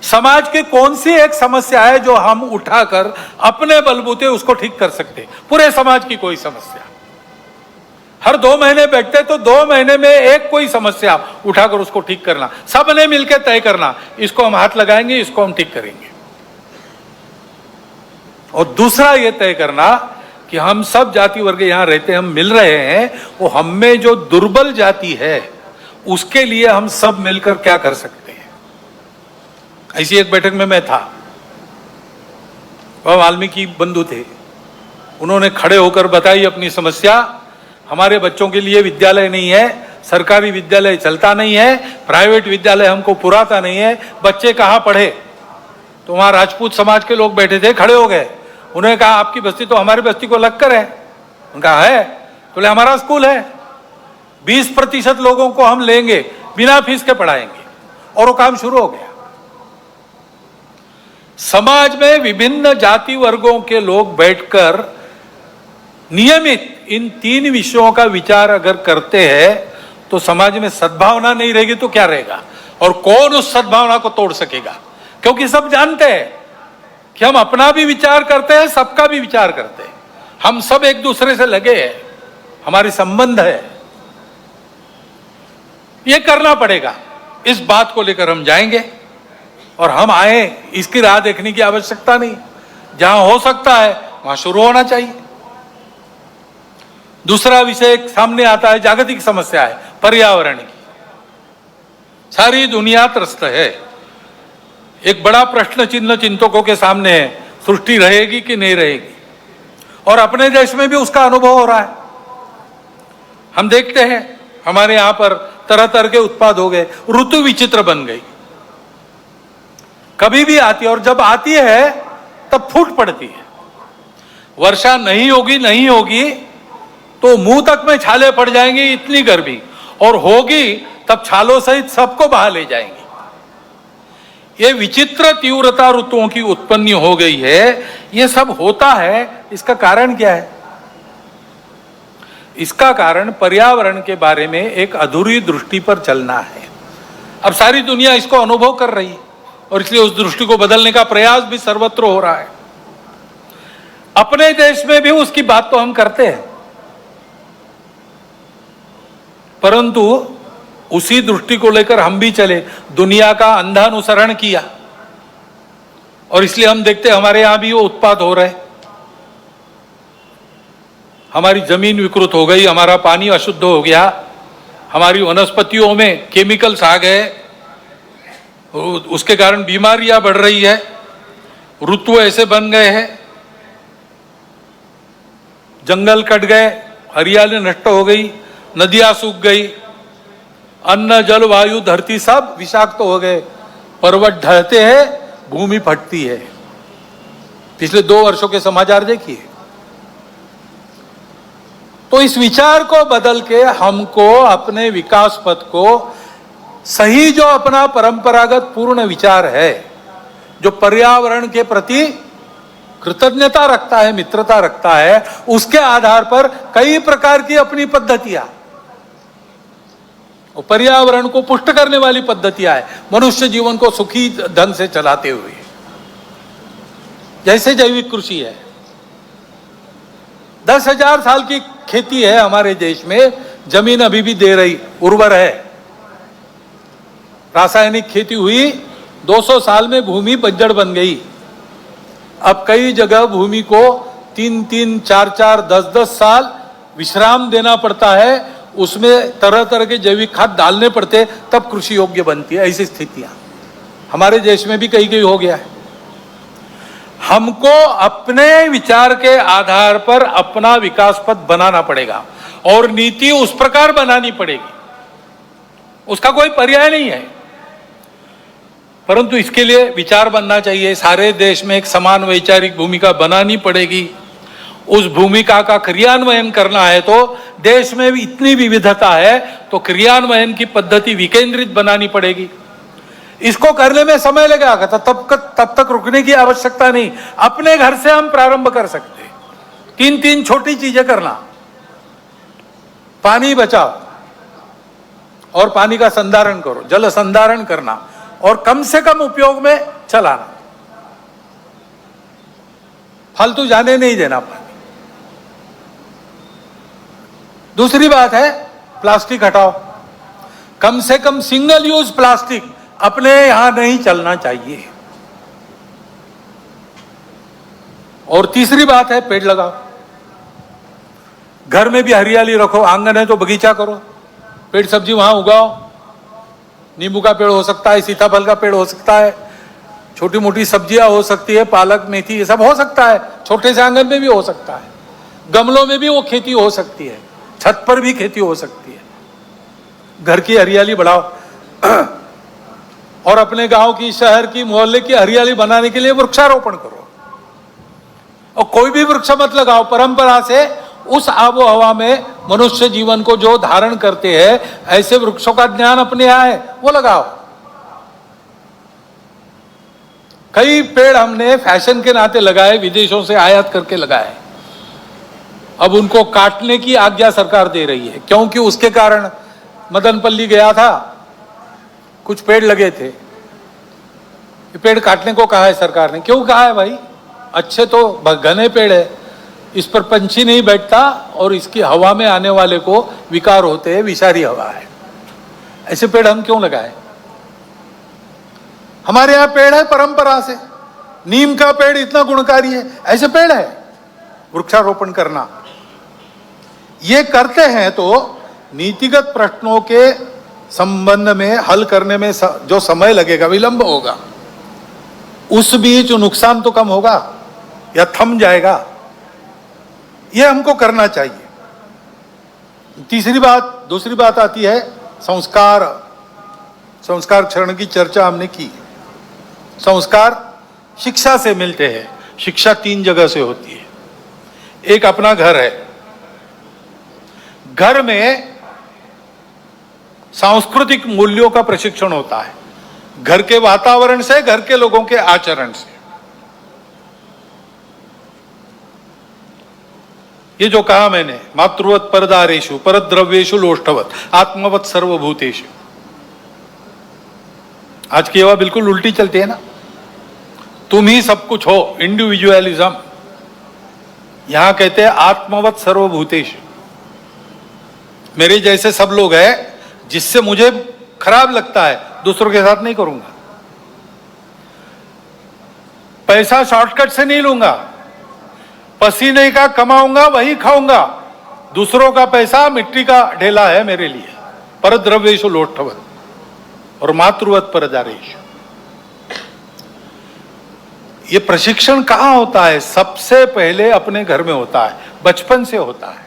A: समाज की कौन सी एक समस्या है जो हम उठाकर अपने बलबूते उसको ठीक कर सकते। पूरे समाज की कोई समस्या, हर 2 महीने बैठते तो 2 महीने में एक कोई समस्या उठाकर उसको ठीक करना, सबने मिलकर तय करना, इसको हम हाथ लगाएंगे, इसको हम ठीक करेंगे। और दूसरा ये तय करना कि हम सब जाति वर्ग यहां रहते हैं, हम मिल रहे हैं, वो हम में जो दुर्बल जाति है उसके लिए हम सब मिलकर क्या कर सकते हैं। ऐसी एक बैठक में मैं था, वह वाल्मीकि बंधु थे, उन्होंने खड़े होकर बताई अपनी समस्या। हमारे बच्चों के लिए विद्यालय नहीं है, सरकारी विद्यालय चलता नहीं है, प्राइवेट विद्यालय हमको पुराता नहीं है, बच्चे कहाँ पढ़े। तो वहां राजपूत समाज के लोग बैठे थे, खड़े हो गए, उन्होंने कहा आपकी बस्ती तो हमारी बस्ती को लगकर है। उनका है, बोले हमारा स्कूल है, 20% लोगों को हम लेंगे, बिना फीस के पढ़ाएंगे, और वो काम शुरू हो गया। समाज में विभिन्न जाति वर्गों के लोग बैठकर नियमित इन 3 विषयों का विचार अगर करते हैं तो समाज में सद्भावना नहीं रहेगी तो क्या रहेगा, और कौन उस सद्भावना को तोड़ सकेगा। क्योंकि सब जानते हैं कि हम अपना भी विचार करते हैं, सबका भी विचार करते हैं, हम सब एक दूसरे से लगे हैं, हमारी संबंध है। ये करना पड़ेगा, इस बात को लेकर हम जाएंगे। और हम आए, इसकी राह देखने की आवश्यकता नहीं, जहां हो सकता है वहां शुरू होना चाहिए। दूसरा विषय सामने आता है, जागतिक समस्या है, पर्यावरण की। सारी दुनिया त्रस्त है, एक बड़ा प्रश्न चिन्ह चिंतकों के सामने है, सृष्टि रहेगी कि नहीं रहेगी। और अपने देश में भी उसका अनुभव हो रहा है। हम देखते हैं हमारे यहां पर तरह तरह के उत्पाद हो गए, ऋतु विचित्र बन गई, कभी भी आती है, और जब आती है तब फूट पड़ती है। वर्षा नहीं होगी तो मुंह तक में छाले पड़ जाएंगी, इतनी गर्मी, और होगी तब छालों सहित सबको बहा ले जाएंगी। ये विचित्र तीव्रता ऋतुओं की उत्पत्ति हो गई है। ये सब होता है, इसका कारण क्या है? इसका कारण पर्यावरण के बारे में एक अधूरी दृष्टि पर चलना है। अब सारी दुनिया इसको अनुभव कर रही है और इसलिए उस दृष्टि को बदलने का प्रयास भी सर्वत्र हो रहा है। अपने देश में भी उसकी बात तो हम करते हैं, परंतु उसी दृष्टि को लेकर हम भी चले, दुनिया का अंधा अनुसरण किया और इसलिए हम देखते हमारे यहां भी वो उत्पाद हो रहे। हमारी जमीन विकृत हो गई, हमारा पानी अशुद्ध हो गया, हमारी वनस्पतियों में केमिकल्स आ गए, उसके कारण बीमारियां बढ़ रही है, ऋतु ऐसे बन गए हैं, जंगल कट गए, हरियाली नष्ट हो गई, नदियां सूख गई, अन्न जल वायु धरती सब विषाक्त हो गए, पर्वत ढहते हैं, भूमि फटती है। पिछले 2 वर्षों के समाचार देखिए। तो इस विचार को बदल के हमको अपने विकास पथ को सही, जो अपना परंपरागत पूर्ण विचार है, जो पर्यावरण के प्रति कृतज्ञता रखता है, मित्रता रखता है, उसके आधार पर कई प्रकार की अपनी पद्धतियां, पर्यावरण को पुष्ट करने वाली पद्धतियां है, मनुष्य जीवन को सुखी ढंग से चलाते हुए। जैसे जैविक कृषि है, 10,000 साल की खेती है हमारे देश में, जमीन अभी भी दे रही, उर्वर है। रासायनिक खेती हुई, 200 साल में भूमि बंजर बन गई। अब कई जगह भूमि को 3-3, 4-4, 10-10 साल विश्राम देना पड़ता है, उसमें तरह तरह के जैविक खाद डालने पड़ते, तब कृषि योग्य बनती है। ऐसी स्थितियां हमारे देश में भी कहीं कहीं हो गया है। हमको अपने विचार के आधार पर अपना विकास पथ बनाना पड़ेगा और नीति उस प्रकार बनानी पड़ेगी, उसका कोई पर्याय नहीं है। परंतु इसके लिए विचार बनना चाहिए, सारे देश में एक समान वैचारिक भूमिका बनानी पड़ेगी। उस भूमिका का क्रियान्वयन करना है तो देश में भी इतनी विविधता है, तो क्रियान्वयन की पद्धति विकेंद्रित बनानी पड़ेगी। इसको करने में समय लगेगा, तब तक रुकने की आवश्यकता नहीं। अपने घर से हम प्रारंभ कर सकते हैं। 3-3 छोटी चीजें करना, पानी बचाओ और पानी का संधारण करो, जल संधारण करना और कम से कम उपयोग में चलाना, फालतू जाने नहीं देना पानी। दूसरी बात है प्लास्टिक हटाओ, कम से कम सिंगल यूज प्लास्टिक अपने यहां नहीं चलना चाहिए। और तीसरी बात है पेड़ लगाओ, घर में भी हरियाली रखो, आंगन है तो बगीचा करो, पेड़ सब्जी वहां उगाओ। नींबू का पेड़ हो सकता है, सीताफल का पेड़ हो सकता है, छोटी मोटी सब्जियां हो सकती है, पालक मेथी ये सब हो सकता है, छोटे से आंगन में भी हो सकता है, गमलों में भी वो खेती हो सकती है, छत पर भी खेती हो सकती है। घर की हरियाली बढ़ाओ और अपने गांव की, शहर की, मोहल्ले की हरियाली बनाने के लिए वृक्षारोपण करो। और कोई भी वृक्ष मत लगाओ, परंपरा से उस आबो हवा में मनुष्य जीवन को जो धारण करते हैं, ऐसे वृक्षों का ज्ञान अपने यहां है, वो लगाओ। कई पेड़ हमने फैशन के नाते लगाए, विदेशों से आयात करके लगाए। अब उनको काटने की आज्ञा सरकार दे रही है, क्योंकि उसके कारण मदनपल्ली गया था, कुछ पेड़ लगे थे, ये पेड़ काटने को कहा है सरकार ने। क्यों कहा है भाई? अच्छे तो घने पेड़ है, इस पर पंछी नहीं बैठता और इसकी हवा में आने वाले को विकार होते हैं, विषारी हवा है, ऐसे पेड़ हम क्यों लगाए? हमारे यहां पेड़ है परंपरा से, नीम का पेड़ इतना गुणकारी है, ऐसे पेड़ है। वृक्षारोपण करना, ये करते हैं तो नीतिगत प्रश्नों के संबंध में हल करने में जो समय लगेगा, विलंब होगा, उस बीच नुकसान तो कम होगा या थम जाएगा। यह हमको करना चाहिए। दूसरी बात आती है संस्कार क्षरण की चर्चा हमने की। संस्कार शिक्षा से मिलते हैं। शिक्षा 3 जगह से होती है। एक अपना घर है, घर में सांस्कृतिक मूल्यों का प्रशिक्षण होता है, घर के वातावरण से, घर के लोगों के आचरण से। ये जो कहा मैंने, मातृवत परदारेषु परद्रव्येषु लोष्टवत आत्मवत सर्वभूतेषु, आज की हवा बिल्कुल उल्टी चलती है ना। तुम ही सब कुछ हो, इंडिविजुअलिज्म। यहां कहते हैं आत्मवत सर्वभूतेषु, मेरे जैसे सब लोग हैं, जिससे मुझे खराब लगता है दूसरों के साथ नहीं करूंगा। पैसा शॉर्टकट से नहीं लूंगा, पसीने का कमाऊंगा वही खाऊंगा। दूसरों का पैसा मिट्टी का ढेला है मेरे लिए। परद्रव्येषु लोष्ठवत् और मातृवत् परदारेषु। ये प्रशिक्षण कहां होता है? सबसे पहले अपने घर में होता है, बचपन से होता है।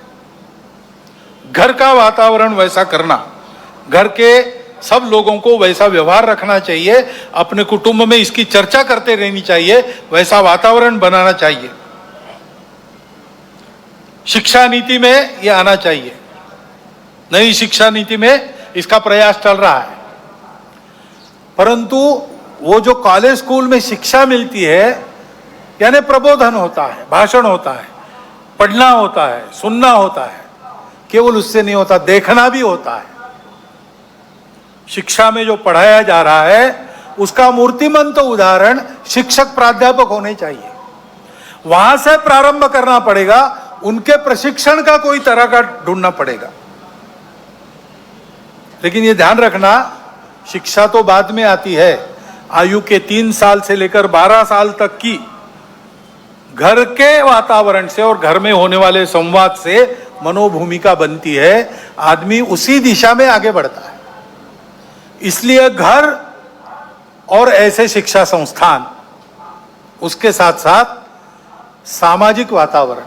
A: घर का वातावरण वैसा करना, घर के सब लोगों को वैसा व्यवहार रखना चाहिए, अपने कुटुंब में इसकी चर्चा करते रहनी चाहिए, वैसा वातावरण बनाना चाहिए। शिक्षा नीति में यह आना चाहिए। नई शिक्षा नीति में इसका प्रयास चल रहा है, परंतु वो जो कॉलेज स्कूल में शिक्षा मिलती है, यानी प्रबोधन होता है, भाषण होता है, पढ़ना होता है, सुनना होता है, केवल उससे नहीं होता, देखना भी होता है। शिक्षा में जो पढ़ाया जा रहा है उसका मूर्तिमंत उदाहरण शिक्षक प्राध्यापक होने चाहिए। वहां से प्रारंभ करना पड़ेगा, उनके प्रशिक्षण का कोई तरह का ढूंढना पड़ेगा। लेकिन ये ध्यान रखना, शिक्षा तो बाद में आती है। आयु के 3 साल से लेकर 12 साल तक की घर के वातावरण से और घर में होने वाले संवाद से मनोभूमिका बनती है, आदमी उसी दिशा में आगे बढ़ता है। इसलिए घर और ऐसे शिक्षा संस्थान, उसके साथ साथ सामाजिक वातावरण,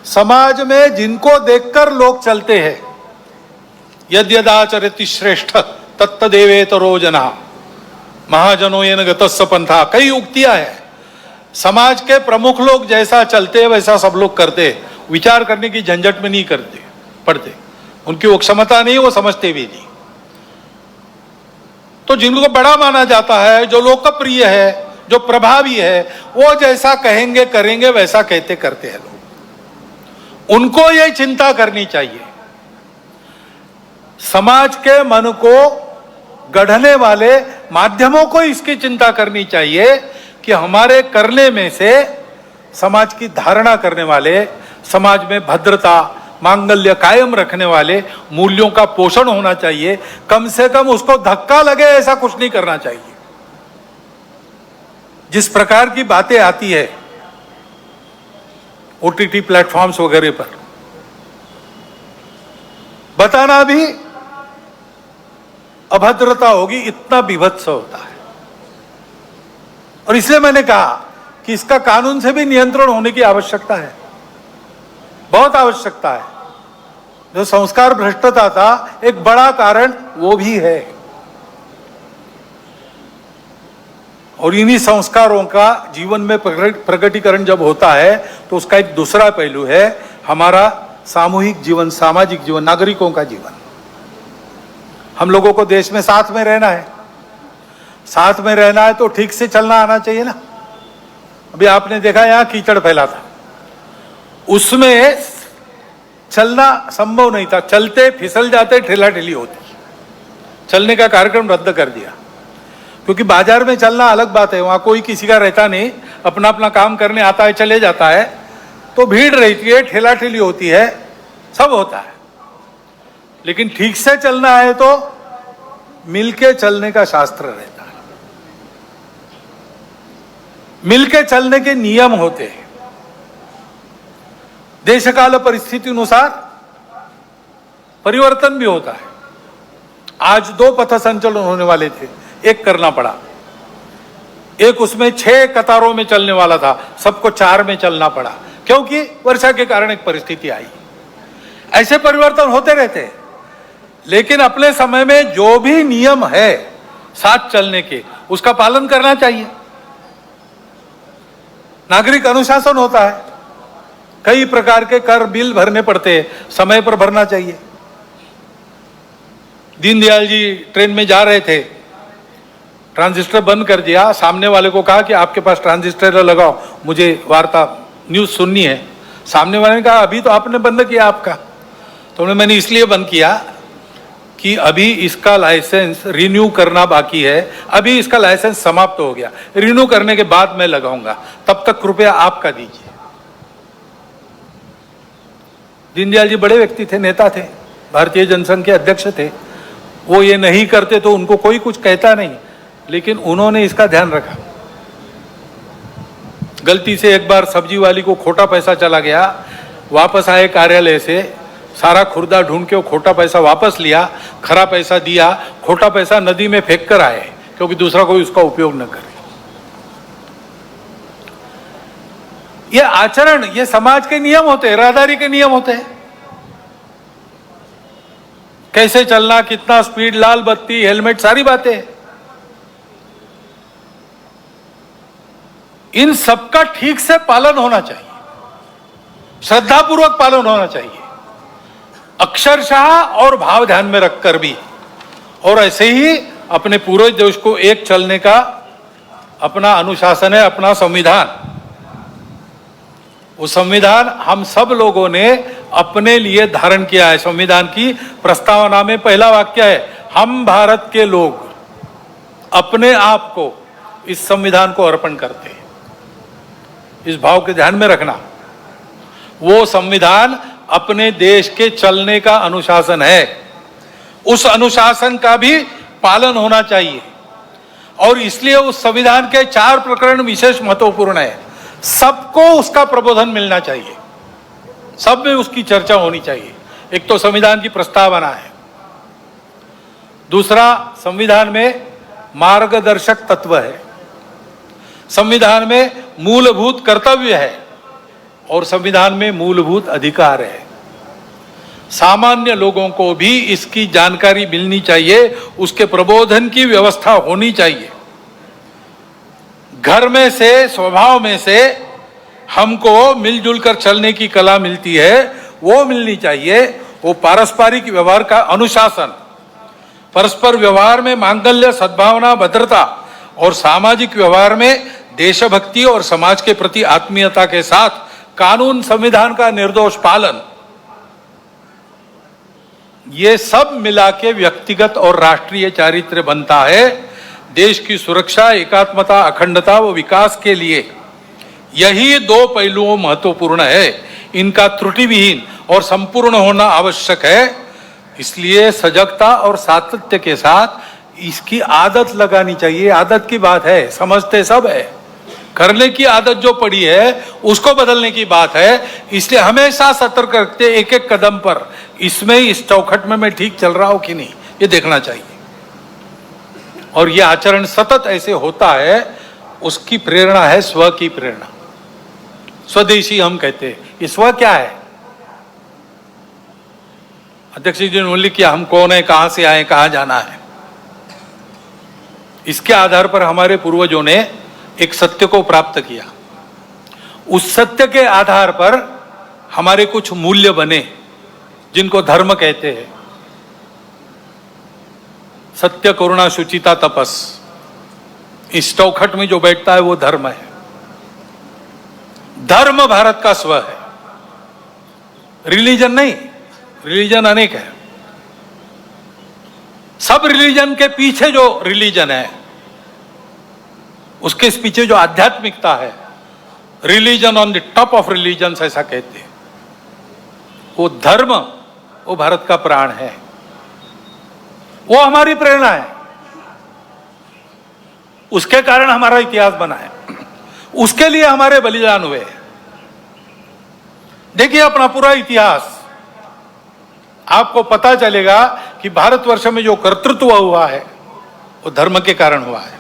A: समाज में जिनको देखकर लोग चलते हैं, यद्यदाचरति श्रेष्ठ तत्तदेवेतरो जनः महाजनो येन गतस्स पंथा, कई उक्तियां हैं। समाज के प्रमुख लोग जैसा चलते वैसा सब लोग करते, विचार करने की झंझट में नहीं करते पड़ते, उनकी वो क्षमता नहीं, वो समझते भी नहीं। तो जिनको बड़ा माना जाता है, जो लोकप्रिय है, जो प्रभावी है, वो जैसा कहेंगे करेंगे, वैसा कहते करते हैं लोग। उनको ये चिंता करनी चाहिए। समाज के मन को गढ़ने वाले माध्यमों को इसकी चिंता करनी चाहिए कि हमारे करने में से समाज की धारणा करने वाले, समाज में भद्रता, मांगल्य कायम रखने वाले मूल्यों का पोषण होना चाहिए। कम से कम उसको धक्का लगे ऐसा कुछ नहीं करना चाहिए। जिस प्रकार की बातें आती है ओटीटी प्लेटफॉर्म्स वगैरह पर, बताना भी अभद्रता होगी, इतना विभत्स होता है। और इसलिए मैंने कहा कि इसका कानून से भी नियंत्रण होने की आवश्यकता है, बहुत आवश्यकता है। जो संस्कार भ्रष्टता था, एक बड़ा कारण वो भी है। और इन्हीं संस्कारों का जीवन में प्रकटीकरण जब होता है तो उसका एक दूसरा पहलू है हमारा सामूहिक जीवन, सामाजिक जीवन, नागरिकों का जीवन। हम लोगों को देश में साथ में रहना है। साथ में रहना है तो ठीक से चलना आना चाहिए ना। अभी आपने देखा यहां कीचड़ फैला था, उसमें चलना संभव नहीं था, चलते फिसल जाते, ठेला ठेली होती। चलने का कार्यक्रम रद्द कर दिया, क्योंकि बाजार में चलना अलग बात है, वहां कोई किसी का रहता नहीं, अपना अपना काम करने आता है, चले जाता है, तो भीड़ रहती है, ठेला ठेली होती है, सब होता है। लेकिन ठीक से चलना है तो मिलके चलने का शास्त्र रहता है, मिलके चलने के नियम होते हैं। देशकाल परिस्थिति अनुसार परिवर्तन भी होता है। आज 2 पथ संचलन होने वाले थे, एक करना पड़ा। एक उसमें 6 कतारों में चलने वाला था, सबको 4 में चलना पड़ा, क्योंकि वर्षा के कारण एक परिस्थिति आई। ऐसे परिवर्तन होते रहते हैं। लेकिन अपने समय में जो भी नियम है साथ चलने के, उसका पालन करना चाहिए। नागरिक अनुशासन होता है, कई प्रकार के कर बिल भरने पड़ते हैं, समय पर भरना चाहिए। दीनदयाल जी ट्रेन में जा रहे थे, ट्रांजिस्टर बंद कर दिया, सामने वाले को कहा कि आपके पास ट्रांजिस्टर लगाओ, मुझे वार्ता न्यूज सुननी है। सामने वाले ने कहा अभी तो आपने बंद किया आपका। तो मैंने इसलिए बंद किया कि अभी इसका लाइसेंस रिन्यू करना बाकी है, अभी इसका लाइसेंस समाप्त हो गया, रिन्यू करने के बाद मैं लगाऊंगा, तब तक कृपया आपका दीजिए। दीनदयाल जी बड़े व्यक्ति थे, नेता थे, भारतीय जनसंघ के अध्यक्ष थे। वो ये नहीं करते तो उनको कोई कुछ कहता नहीं, लेकिन उन्होंने इसका ध्यान रखा। गलती से एक बार सब्जी वाली को खोटा पैसा चला गया, वापस आए कार्यालय से, सारा खुर्दा ढूंढ के वो खोटा पैसा वापस लिया, खरा पैसा दिया, खोटा पैसा नदी में फेंक कर आए, क्योंकि दूसरा कोई उसका उपयोग न करे। ये आचरण, ये समाज के नियम होते हैं, राहदारी के नियम होते हैं। कैसे चलना, कितना स्पीड, लाल बत्ती, हेलमेट, सारी बातें। इन सबका ठीक से पालन होना चाहिए, श्रद्धापूर्वक पालन होना चाहिए, अक्षरशः और भाव ध्यान में रखकर भी। और ऐसे ही अपने पूरे देश को एक चलने का अपना अनुशासन है, अपना संविधान। वो संविधान हम सब लोगों ने अपने लिए धारण किया है। संविधान की प्रस्तावना में पहला वाक्य है, हम भारत के लोग अपने आप को इस संविधान को अर्पण करते हैं। इस भाव के ध्यान में रखना। वो संविधान अपने देश के चलने का अनुशासन है, उस अनुशासन का भी पालन होना चाहिए। और इसलिए उस संविधान के 4 प्रकरण विशेष महत्वपूर्ण है। सबको उसका प्रबोधन मिलना चाहिए, सब में उसकी चर्चा होनी चाहिए। एक तो संविधान की प्रस्तावना है, दूसरा संविधान में मार्गदर्शक तत्व है, संविधान में मूलभूत कर्तव्य है, और संविधान में मूलभूत अधिकार है। सामान्य लोगों को भी इसकी जानकारी मिलनी चाहिए, उसके प्रबोधन की व्यवस्था होनी चाहिए। घर में से, स्वभाव में से हमको मिलजुल कर चलने की कला मिलती है, वो मिलनी चाहिए। वो पारस्परिक व्यवहार का अनुशासन, परस्पर व्यवहार में मांगल्य, सद्भावना, भद्रता, और सामाजिक व्यवहार में देशभक्ति और समाज के प्रति आत्मीयता के साथ कानून संविधान का निर्दोष पालन, ये सब मिला के व्यक्तिगत और राष्ट्रीय चारित्र्य बनता है। देश की सुरक्षा, एकात्मता, अखंडता व विकास के लिए यही 2 पहलुओं महत्वपूर्ण है। इनका त्रुटि विहीन और संपूर्ण होना आवश्यक है। इसलिए सजगता और सातत्य के साथ इसकी आदत लगानी चाहिए। आदत की बात है, समझते सब है, करने की आदत जो पड़ी है उसको बदलने की बात है। इसलिए हमेशा सतर्क रखते, एक एक कदम पर इसमें, इस चौखट में मैं ठीक चल रहा हूं कि नहीं, ये देखना चाहिए। और ये आचरण सतत ऐसे होता है, उसकी प्रेरणा है स्व की प्रेरणा। स्वदेशी हम कहते हैं। ये स्व क्या है? अध्यक्ष जी ने उल्लेख किया, हम कौन है, कहां से आए, कहां जाना है। इसके आधार पर हमारे पूर्वजों ने एक सत्य को प्राप्त किया। उस सत्य के आधार पर हमारे कुछ मूल्य बने, जिनको धर्म कहते हैं। सत्य, करुणा, शुचिता, तपस, इस चौखट में जो बैठता है वो धर्म है। धर्म भारत का स्व है, रिलीजन नहीं। रिलीजन अनेक है। सब रिलीजन के पीछे जो रिलीजन है, उसके पीछे जो आध्यात्मिकता है, religion on the top of religion ऐसा कहते हैं, वो धर्म, वो भारत का प्राण है, वो हमारी प्रेरणा है। उसके कारण हमारा इतिहास बना है, उसके लिए हमारे बलिदान हुए। देखिए अपना पूरा इतिहास, आपको पता चलेगा कि भारतवर्ष में जो कर्तृत्व हुआ है वो धर्म के कारण हुआ है।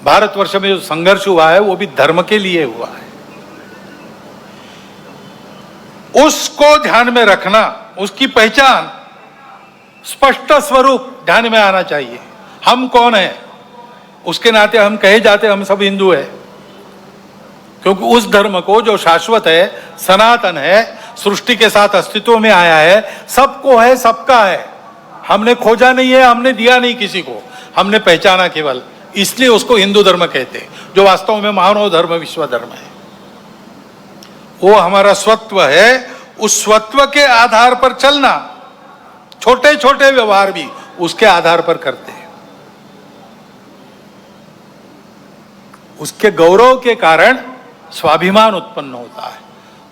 A: भारतवर्ष में जो संघर्ष हुआ है वो भी धर्म के लिए हुआ है। उसको ध्यान में रखना, उसकी पहचान, स्पष्ट स्वरूप ध्यान में आना चाहिए। हम कौन है, उसके नाते हम कहे जाते हम सब हिंदू है, क्योंकि उस धर्म को जो शाश्वत है, सनातन है, सृष्टि के साथ अस्तित्व में आया है, सबको है, सबका है। हमने खोजा नहीं है, हमने दिया नहीं किसी को, हमने पहचाना केवल। इसलिए उसको हिंदू धर्म कहते हैं, जो वास्तव में मानव धर्म, विश्व धर्म है। वो हमारा स्वत्व है। उस स्वत्व के आधार पर चलना, छोटे छोटे व्यवहार भी उसके आधार पर करते हैं। उसके गौरव के कारण स्वाभिमान उत्पन्न होता है,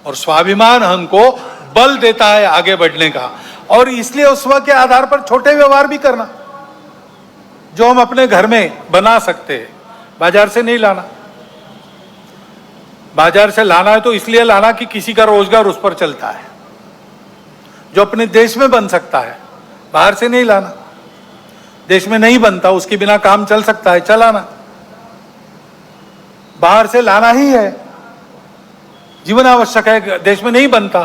A: और स्वाभिमान हमको बल देता है आगे बढ़ने का। और इसलिए उस वक्त के आधार पर छोटे व्यवहार भी करना जो हम अपने घर में बना सकते हैं, बाजार से नहीं लाना। बाजार से लाना है तो इसलिए लाना कि किसी का रोजगार उस पर चलता है, जो अपने देश में बन सकता है, बाहर से नहीं लाना। देश में नहीं बनता, उसके बिना काम चल सकता है, चलाना। बाहर से लाना ही है, जीवन आवश्यक है, देश में नहीं बनता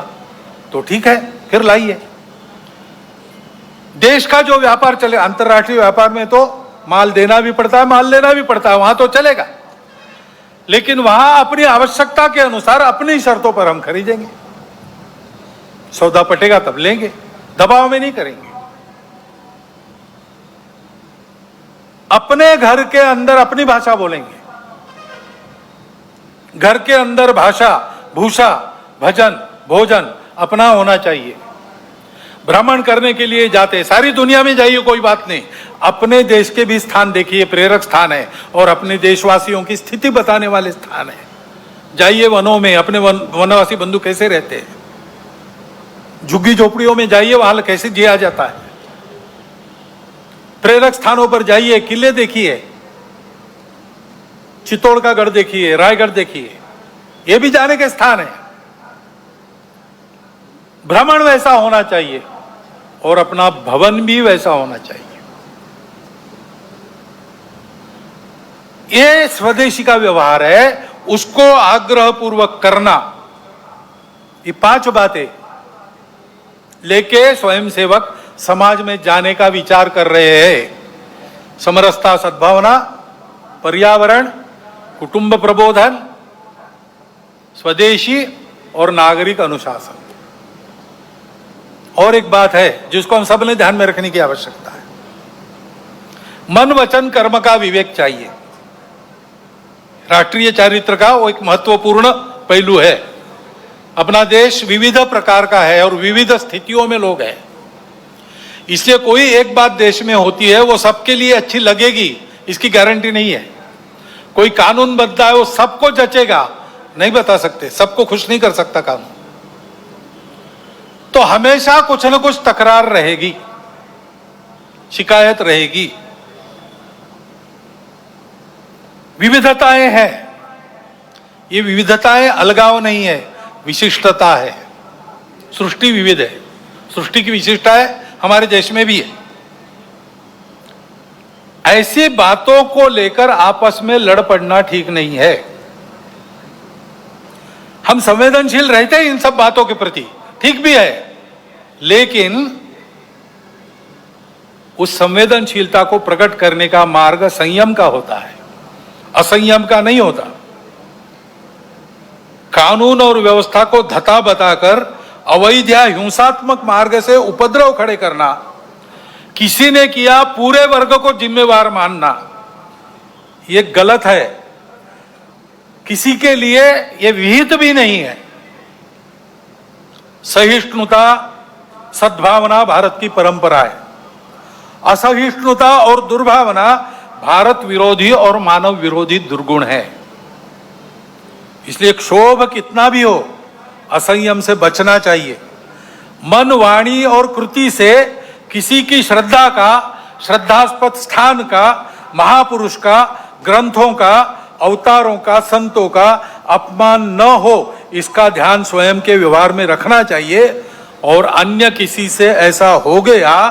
A: तो ठीक है, फिर लाइए। देश का जो व्यापार चले, अंतर्राष्ट्रीय व्यापार में तो माल देना भी पड़ता है, माल लेना भी पड़ता है, वहां तो चलेगा, लेकिन वहां अपनी आवश्यकता के अनुसार अपनी शर्तों पर हम खरीदेंगे। सौदा पटेगा तब लेंगे, दबाव में नहीं करेंगे। अपने घर के अंदर अपनी भाषा बोलेंगे। घर के अंदर भाषा, भूषा, भजन, भोजन अपना होना चाहिए। भ्रमण करने के लिए जाते, सारी दुनिया में जाइए, कोई बात नहीं, अपने देश के भी स्थान देखिए, प्रेरक स्थान है और अपने देशवासियों की स्थिति बताने वाले स्थान है। जाइए वनों में, अपने वनवासी बंधु कैसे रहते हैं, झुग्गी झोपड़ियों में जाइए, वहां कैसे जिया जाता है। प्रेरक स्थानों पर जाइए, किले देखिए, चित्तौड़ का गढ़ देखिए, रायगढ़ देखिए, ये भी जाने के स्थान है। भ्रमण वैसा होना चाहिए और अपना भवन भी वैसा होना चाहिए। ये स्वदेशी का व्यवहार है, उसको आग्रह पूर्वक करना। ये 5 बातें लेके स्वयंसेवक समाज में जाने का विचार कर रहे हैं। समरसता, सद्भावना, पर्यावरण, कुटुंब प्रबोधन, स्वदेशी और नागरिक अनुशासन। और एक बात है जिसको हम सब ने ध्यान में रखने की आवश्यकता है, मन वचन कर्म का विवेक चाहिए। राष्ट्रीय चारित्र का वो एक महत्वपूर्ण पहलू है। अपना देश विविध प्रकार का है और विविध स्थितियों में लोग हैं, इसलिए कोई एक बात देश में होती है वो सबके लिए अच्छी लगेगी इसकी गारंटी नहीं है। कोई कानून बनता है वो सबको जचेगा, नहीं बता सकते, सबको खुश नहीं कर सकता कानून। तो हमेशा कुछ न कुछ तकरार रहेगी, शिकायत रहेगी। विविधताएं हैं, ये विविधताएं अलगाव नहीं है, विशिष्टता है। सृष्टि विविध है, सृष्टि की विशिष्टता है, हमारे देश में भी है। ऐसी बातों को लेकर आपस में लड़ पड़ना ठीक नहीं है। हम संवेदनशील रहते हैं इन सब बातों के प्रति, ठीक भी है, लेकिन उस संवेदनशीलता को प्रकट करने का मार्ग संयम का होता है, असंयम का नहीं होता। कानून और व्यवस्था को धता बताकर अवैध या हिंसात्मक मार्ग से उपद्रव खड़े करना, किसी ने किया पूरे वर्ग को जिम्मेवार मानना, यह गलत है, किसी के लिए यह विहित भी नहीं है। सहिष्णुता, सद्भावना भारत की परंपरा है। असहिष्णुता और दुर्भावना भारत विरोधी और मानव विरोधी दुर्गुण है। इसलिए क्षोभ कितना भी हो, असंयम से बचना चाहिए। मन, वाणी और कृति से किसी की श्रद्धा का, श्रद्धास्पद स्थान का, महापुरुष का, ग्रंथों का, अवतारों का, संतों का अपमान न हो, इसका ध्यान स्वयं के व्यवहार में रखना चाहिए। और अन्य किसी से ऐसा हो गया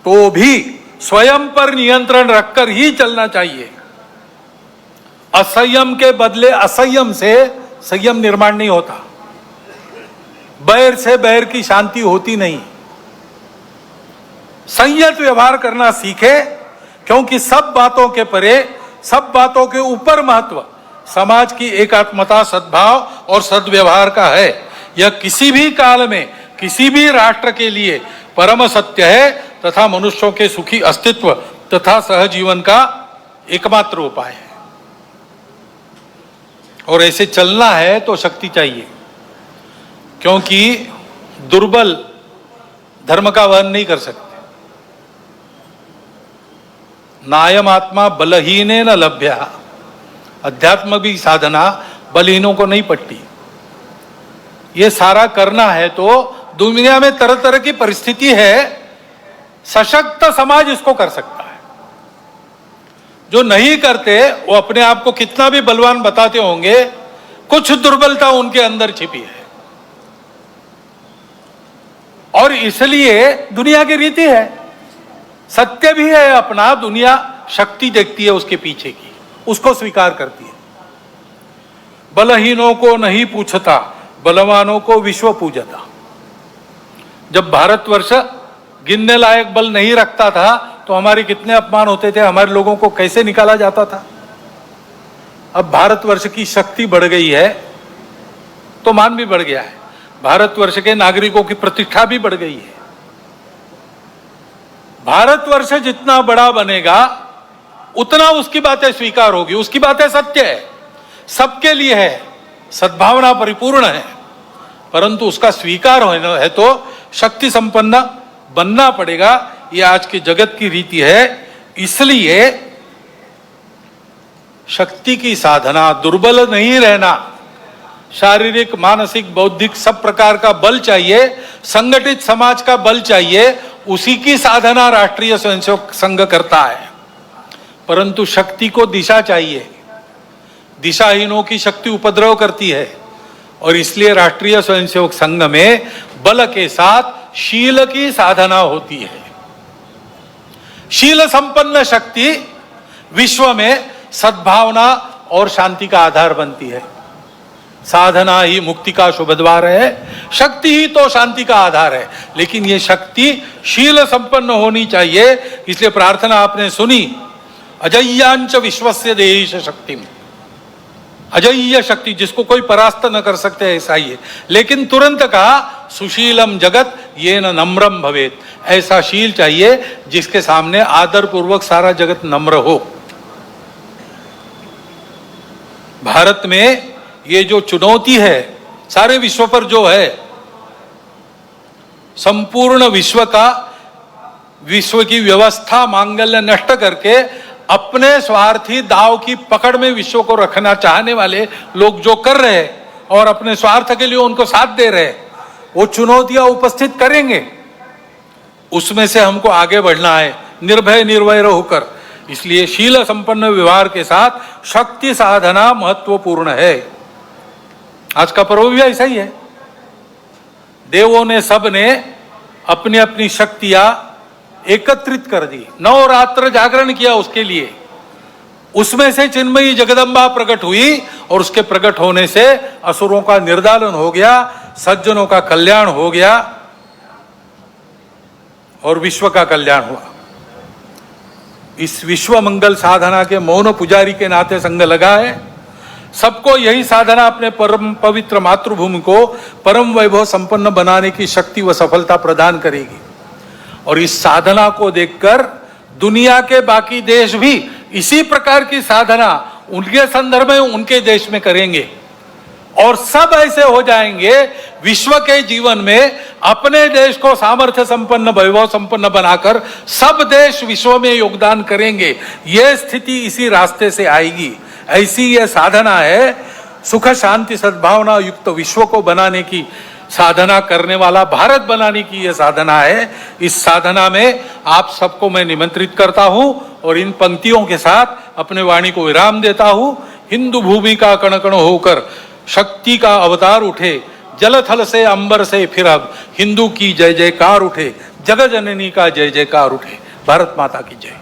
A: तो भी स्वयं पर नियंत्रण रखकर ही चलना चाहिए। असंयम के बदले असंयम से संयम निर्माण नहीं होता, बैर से बैर की शांति होती नहीं। संयत व्यवहार करना सीखे, क्योंकि सब बातों के परे, सब बातों के ऊपर महत्व समाज की एकात्मता, सद्भाव और सद्व्यवहार का है। यह किसी भी काल में, किसी भी राष्ट्र के लिए परम सत्य है तथा मनुष्यों के सुखी अस्तित्व तथा सहजीवन का एकमात्र उपाय है। और ऐसे चलना है तो शक्ति चाहिए, क्योंकि दुर्बल धर्म का वहन नहीं कर सकते। नायम आत्मा बलहीने न लभ्या, अध्यात्म की साधना बलहीनों को नहीं पटती। ये सारा करना है तो दुनिया में तरह तरह की परिस्थिति है, सशक्त समाज इसको कर सकता है। जो नहीं करते वो अपने आप को कितना भी बलवान बताते होंगे, कुछ दुर्बलता उनके अंदर छिपी है। और इसलिए दुनिया की रीति है, सत्य भी है अपना, दुनिया शक्ति देखती है उसके पीछे की, उसको स्वीकार करती है। बलहीनों को नहीं पूछता, बलवानों को विश्व पूजता। जब भारतवर्ष गिनने लायक बल नहीं रखता था तो हमारे कितने अपमान होते थे, हमारे लोगों को कैसे निकाला जाता था। अब भारतवर्ष की शक्ति बढ़ गई है तो मान भी बढ़ गया है, भारतवर्ष के नागरिकों की प्रतिष्ठा भी बढ़ गई है। भारतवर्ष जितना बड़ा बनेगा उतना उसकी बातें स्वीकार होगी, उसकी बातें सत्य है, सबके लिए है, सद्भावना परिपूर्ण है, परंतु उसका स्वीकार होना है तो शक्ति संपन्न बनना पड़ेगा। ये आज की जगत की रीति है। इसलिए शक्ति की साधना, दुर्बल नहीं रहना, शारीरिक मानसिक बौद्धिक सब प्रकार का बल चाहिए, संगठित समाज का बल चाहिए, उसी की साधना राष्ट्रीय स्वयंसेवक संघ करता है। परंतु शक्ति को दिशा चाहिए, दिशाहीनों की शक्ति उपद्रव करती है, और इसलिए राष्ट्रीय स्वयंसेवक संघ में बल के साथ शील की साधना होती है। शील संपन्न शक्ति विश्व में सद्भावना और शांति का आधार बनती है। साधना ही मुक्ति का शुभ द्वार है, शक्ति ही तो शांति का आधार है, लेकिन ये शक्ति शील संपन्न होनी चाहिए। इसलिए प्रार्थना आपने सुनी, अजय्यांच विश्वस्य देश शक्तिम, अजय्य शक्ति जिसको कोई परास्त न कर सकते ऐसा ही है। लेकिन तुरंत कहा सुशीलम जगत ये न नम्रम भवेत, ऐसा शील चाहिए जिसके सामने आदर पूर्वक सारा जगत नम्र हो। भारत में ये जो चुनौती है सारे विश्व पर जो है, संपूर्ण विश्व का, विश्व की व्यवस्था मांगल्य नष्ट करके अपने स्वार्थी दाव की पकड़ में विश्व को रखना चाहने वाले लोग जो कर रहे हैं और अपने स्वार्थ के लिए उनको साथ दे रहे हैं, वो चुनौतियां उपस्थित करेंगे, उसमें से हमको आगे बढ़ना है निर्भय निर्वैर होकर। इसलिए शील संपन्न व्यवहार के साथ शक्ति साधना महत्वपूर्ण है। आज का पर्व भी ऐसा ही है। देवों ने सब ने अपनी अपनी शक्तियां एकत्रित कर दी, नवरात्र जागरण किया उसके लिए, उसमें से चिन्मयी जगदम्बा प्रकट हुई और उसके प्रकट होने से असुरों का निर्दालन हो गया, सज्जनों का कल्याण हो गया और विश्व का कल्याण हुआ। इस विश्व मंगल साधना के मौन पुजारी के नाते संघ लगा है। सबको यही साधना अपने परम पवित्र मातृभूमि को परम वैभव संपन्न बनाने की शक्ति व सफलता प्रदान करेगी। और इस साधना को देखकर दुनिया के बाकी देश भी इसी प्रकार की साधना उनके संदर्भ में उनके देश में करेंगे और सब ऐसे हो जाएंगे, विश्व के जीवन में अपने देश को सामर्थ्य संपन्न वैभव संपन्न बनाकर सब देश विश्व में योगदान करेंगे। यह स्थिति इसी रास्ते से आएगी। ऐसी यह साधना है, सुख शांति सद्भावना युक्त विश्व को बनाने की साधना करने वाला भारत बनाने की यह साधना है। इस साधना में आप सबको मैं निमंत्रित करता हूं और इन पंक्तियों के साथ अपने वाणी को विराम देता हूं। हिंदू भूमि का कण कण होकर शक्ति का अवतार उठे, जल थल से अंबर से फिर अब हिंदू की जय जयकार उठे, जग जननी का जय जयकार उठे। भारत माता की जय।